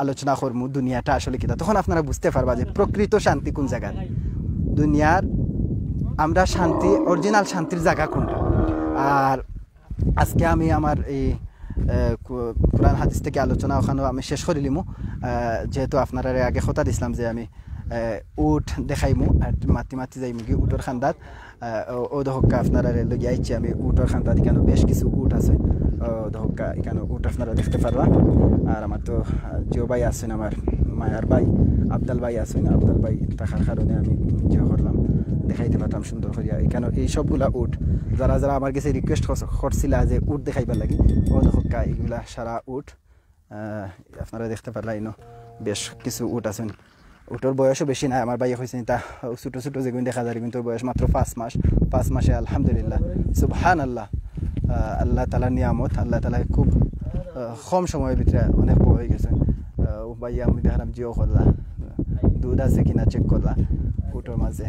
আলোচনা করবো দুনিয়াটা আসলে কিতা তখন আপনারা বুঝতে পারবা যে প্রকৃত শান্তি কোন জায়গায় দুনিয়ার আমরা শান্তি অরিজিনাল শান্তির জায়গা কোনটা আর আজকে আমি আমার এই কোরআন হাদিস থেকে আলোচনা ওখানেও আমি শেষ করে লিমু যেহেতু আপনারা আগে কথা দিছিলাম যে আমি উঠ দেখাইমু আর মাতি যাইমু কি উঠোর খান্দাত ও দহকা আপনারা লগে আইছি আমি উঠোর খান্দাত এখানে বেশ কিছু উঠ আছে দহকা এখানে উঠ আপনারা দেখতে পারবা আর আমার তো জিও ভাই আছেন আমার মায়ার ভাই আবদাল ভাই আছেন আবদাল ভাই থাকার কারণে আমি জিও করলাম দেখাইতে পারতাম সুন্দর করিয়া এখানে এই সবগুলা উঠ যারা যারা আমার কাছে রিকোয়েস্ট করছিলা যে উঠ দেখাইবার লাগি ও দহকা এগুলা সারা উঠ আপনারা দেখতে পারলাই বেশ কিছু উঠ আছেন উটোর বয়সও বেশি নাই আমার ভাই হয়েছে তা ছোটো ছোটো যেগুলো দেখা যায় কিন্তু বয়স মাত্র 5 মাসে আলহামদুলিল্লাহ সুবহানাল্লাহ আল্লাহ তাআলার নিয়ামত আল্লাহ তাআলা খুব কম সময়ের ভিতরে অনেক বড় হয়ে গেছেন ভাই আমি দেখলাম জিও করলা দুধ আছে কিনা চেক করলা উটোর মাঝে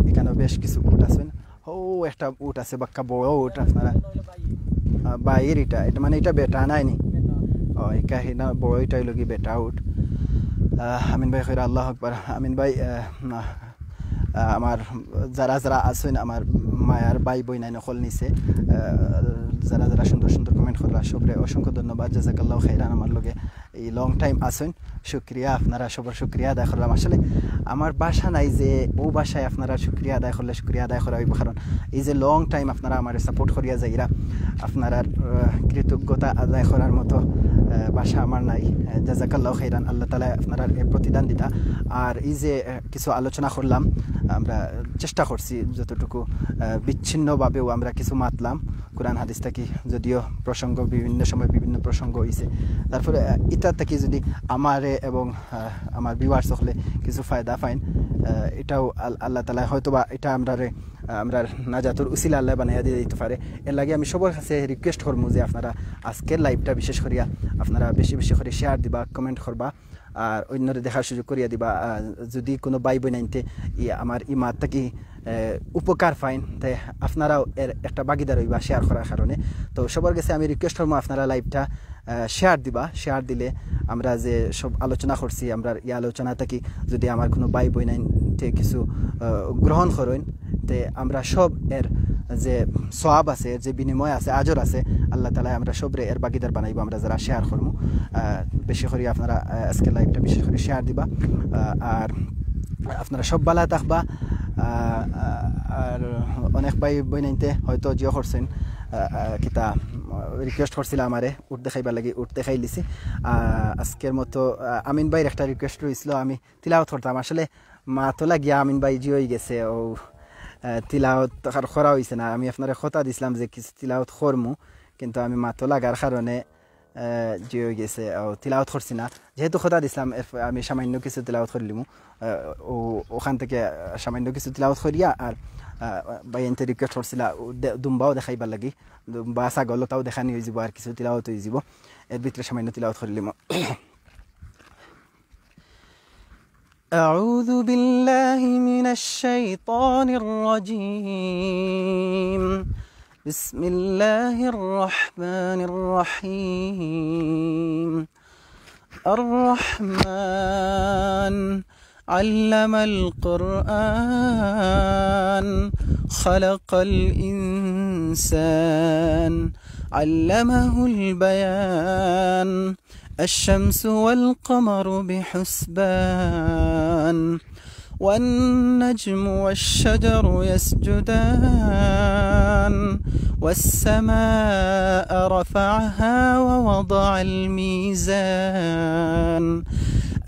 এখানেও বেশ কিছু উট আছেন একটা উট আছে বাক্কা বড় উট আপনারা বাইর এটা মানে এটা বেটা নাইনি একা বড় এটাই লগি বেটা উট আমিন ভাই খৈরা আল্লাহ আকবার আমিন ভাই আমার যারা যারা আছেন আমার মায়ার ভাই বই নাই নকল নিছে যারা যারা সুন্দর সুন্দর কমেন্ট করলা সবরে অসংখ্য ধন্যবাদ জাযাকাল্লাহু খাইরান আমার লগে এই লং টাইম আছেন শুকরিয়া আপনারা সবার শুকরিয়া আদায় করলাম আসলে আমার বাসা নাই যে ও বাসায় আপনারা শুকরিয়া আদায় করলে শুকরিয়া আদায় করা হইব কারণ এই যে লং টাইম আপনারা আমার সাপোর্ট করিয়া যাইরা আপনারা কৃতজ্ঞতা আদায় করার মতো বাসা আমার নাই জাযাকাল্লাহু খাইরান আল্লাহ তাআলা আপনারা প্রতিদান দিতা আর এই যে কিছু আলোচনা করলাম আমরা চেষ্টা করছি যতটুকু বিচ্ছিন্নভাবেও আমরা কিছু মাতলাম কোরআন হাদিস থেকে যদিও প্রসঙ্গ বিভিন্ন সময় বিভিন্ন প্রসঙ্গ হয়েছে তারপরে এটা থেকে যদি আমারে এবং আমার ভিউয়ার্স হলে কিছু ফায়দা পাইন এটাও আল্লাহ তাআলা হয়তোবা এটা আমরা নাজাতুর উসিলা আল্লাহ বানাইয়া দিয়ে দিতে পারে এর লাগে আমি সবার কাছে রিকোয়েস্ট করবো যে আপনারা আজকের লাইভটা বিশেষ করিয়া আপনারা বেশি বেশি করে শেয়ার দিবা কমেন্ট করবা আর অন্যরে দেখার সুযোগ করিয়া দিবা যদি কোনো ভাই বোন আনতে আমার ই মাত থাকি উপকার পাইন তাই আপনারাও এর একটা ভাগিদার হইবা শেয়ার করার কারণে তো সবার কাছে আমি রিকোয়েস্ট করবো আপনারা লাইভটা শেয়ার দিবা শেয়ার দিলে আমরা যে সব আলোচনা করছি আমরা এই আলোচনা থাকি যদি আমার কোনো ভাই বোন আনতে কিছু গ্রহণ করেন তে আমরা সব এর যে সওয়াব আছে যে বিনিময় আছে আজর আছে আল্লাহ তাআলা আমরা সবরে এর ভাগিদার বানাইব আমরা যারা শেয়ার করবো বেশি করে আপনারা আজকে লাইভটা বিশেষ করে শেয়ার দিবা আর আপনারা সব ভালো থাকবা আর অনেক ভাই বোনতে হয়তো জিও করছেন কিতা রিকোয়েস্ট করছিল আমারে উঠ দেখাইবার লাগি উঠ দেখাই লিছি আজকের মতো আমিন ভাইয়ের একটা রিকোয়েস্ট রয়েছিল আমি তিলাওয়াত করতাম আসলে মা তো লাগিয়া আমিন ভাই জিও হয়ে গেছে ও তিলাওয়াত করা হয়েছে না আমি আপনারা কথা দিছিলাম যে কিছু তিলাওয়াত করমু কিন্তু আমি মাতো লাগার কারণে যে হয়ে গেছে তিলাওয়াত করছি না যেহেতু কথা দিছিলাম আমি সামান্য কিছু তিলাওয়াত করলিমু ওখান থেকে সামান্য কিছু তিলাওয়াত করিয়া আর বাইনতে রিকোয়েস্ট করছিল দুম্বাও দেখাইবার লাগি দুম্বা ছাগলতাও দেখানি হয়ে যাব আর কিছু তিলাওয়াত হয়ে যাব এর ভিতরে সামান্য তিলাওয়াত করলিমু أعوذ بالله من الشيطان الرجيم بسم الله الرحمن الرحيم الرحمن علم القرآن خلق الإنسان علمه البيان الشمس والقمر بحسبان والنجم والشجر يسجدان والسماء رفعها ووضع الميزان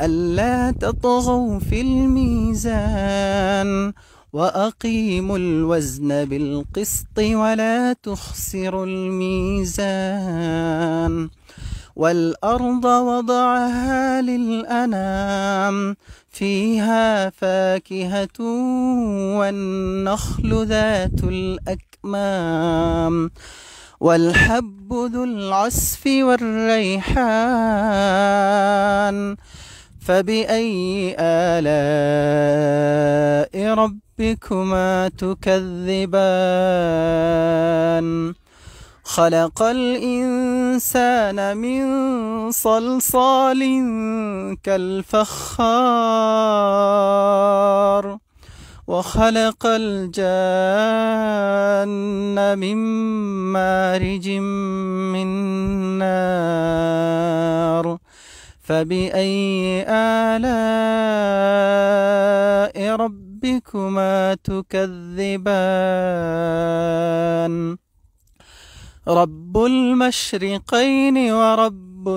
ألا تطغوا في الميزان وأقيموا الوزن بالقسط ولا تخسروا الميزان والأرض وضعها للأنام فيها فاكهة والنخل ذات الأكمام والحب ذو العصف والريحان فبأي آلاء ربكما تكذبان خلق الإنسان من صلصال كالفخار وخلق الجان من مارج من نار فبأي آلاء ربكما تكذبان رب المشرقين ورب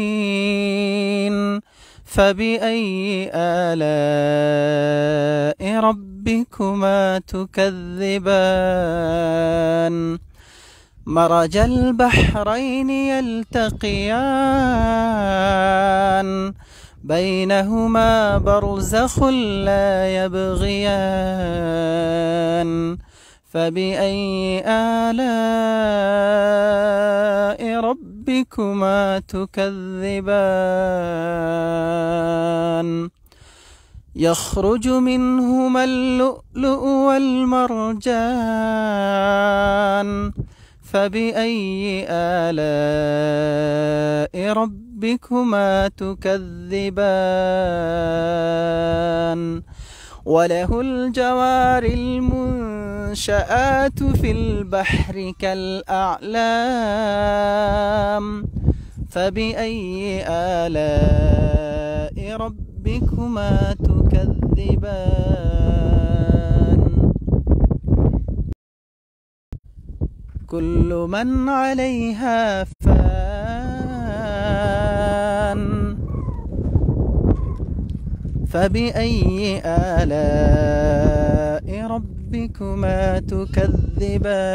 المغربين فبأي آلاء ربكما تكذبان مرج البحرين يلتقيان بينهما برزخ لا يبغيان فبأي آلاء ربكما تكذبان يخرج منهما اللؤلؤ والمرجان فبأي آلاء ربكما تكذبان وله الجوار المنشآت في البحر كالأعلام فبأي آلاء ربكما تكذبان كل من عليها فان فبأي آلاء ربكما تكذبان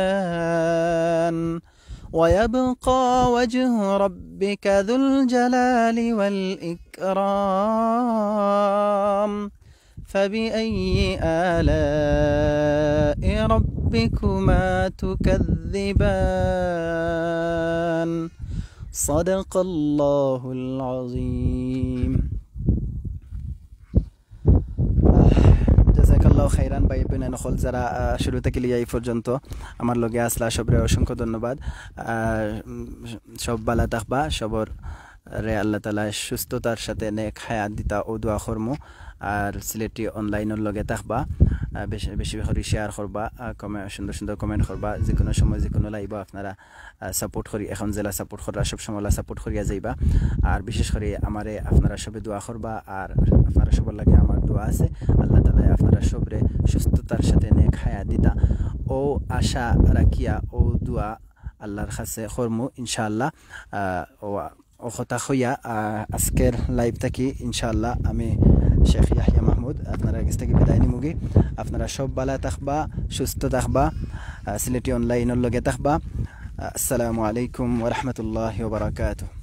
ويبقى وجه ربك ذو الجلال والإكرام فبأي آلاء ربكما تكذبان صدق الله العظيم জাযাকাল্লাহু খাইরান ভাই বোন নখল যারা শুরু থেকে লিয়ে এই পর্যন্ত আমার লগে আসলা সবরে অসংখ্য ধন্যবাদ সব ভালো থাকবা সবর রে আল্লাহ তাআলা সুস্থতার সাথে নেক হায়াত দিতা ও দোয়া করমু আর সিলেটি অনলাইনের লগে থাকবা বেশি বেশি করে শেয়ার করবা সুন্দর সুন্দর কমেন্ট করবা যে কোনো সময় যে কোনো লাইভ আপনারা সাপোর্ট করি এখন জেলা সাপোর্ট করা সব সময় সাপোর্ট করিয়া যাইবা আর বিশেষ করে আমারে আপনারা সবে দোয়া করবা আর আপনারা সবার লাগে আমার দোয়া আছে আল্লাহ তাআলা আপনারা সবরে সুস্থতার সাথে নেক হায়াত দিতা ও আশা রাখিয়া ও দোয়া আল্লাহর কাছে করমু ইনশাআল্লাহ ও কথা হইয়া আজকের লাইভ থেকে ইনশাআল্লাহ আমি শেখ ইয়াহিয়া মাহমুদ আপনারা কাছ থেকে বিদায় নিমুগি আপনারা সব ভালো থাকবা সুস্থ থাকবা সিলেটি অনলাইনের লগে থাকবা আসসালামু আলাইকুম ওয়া রাহমাতুল্লাহি ওয়া বারাকাতুহু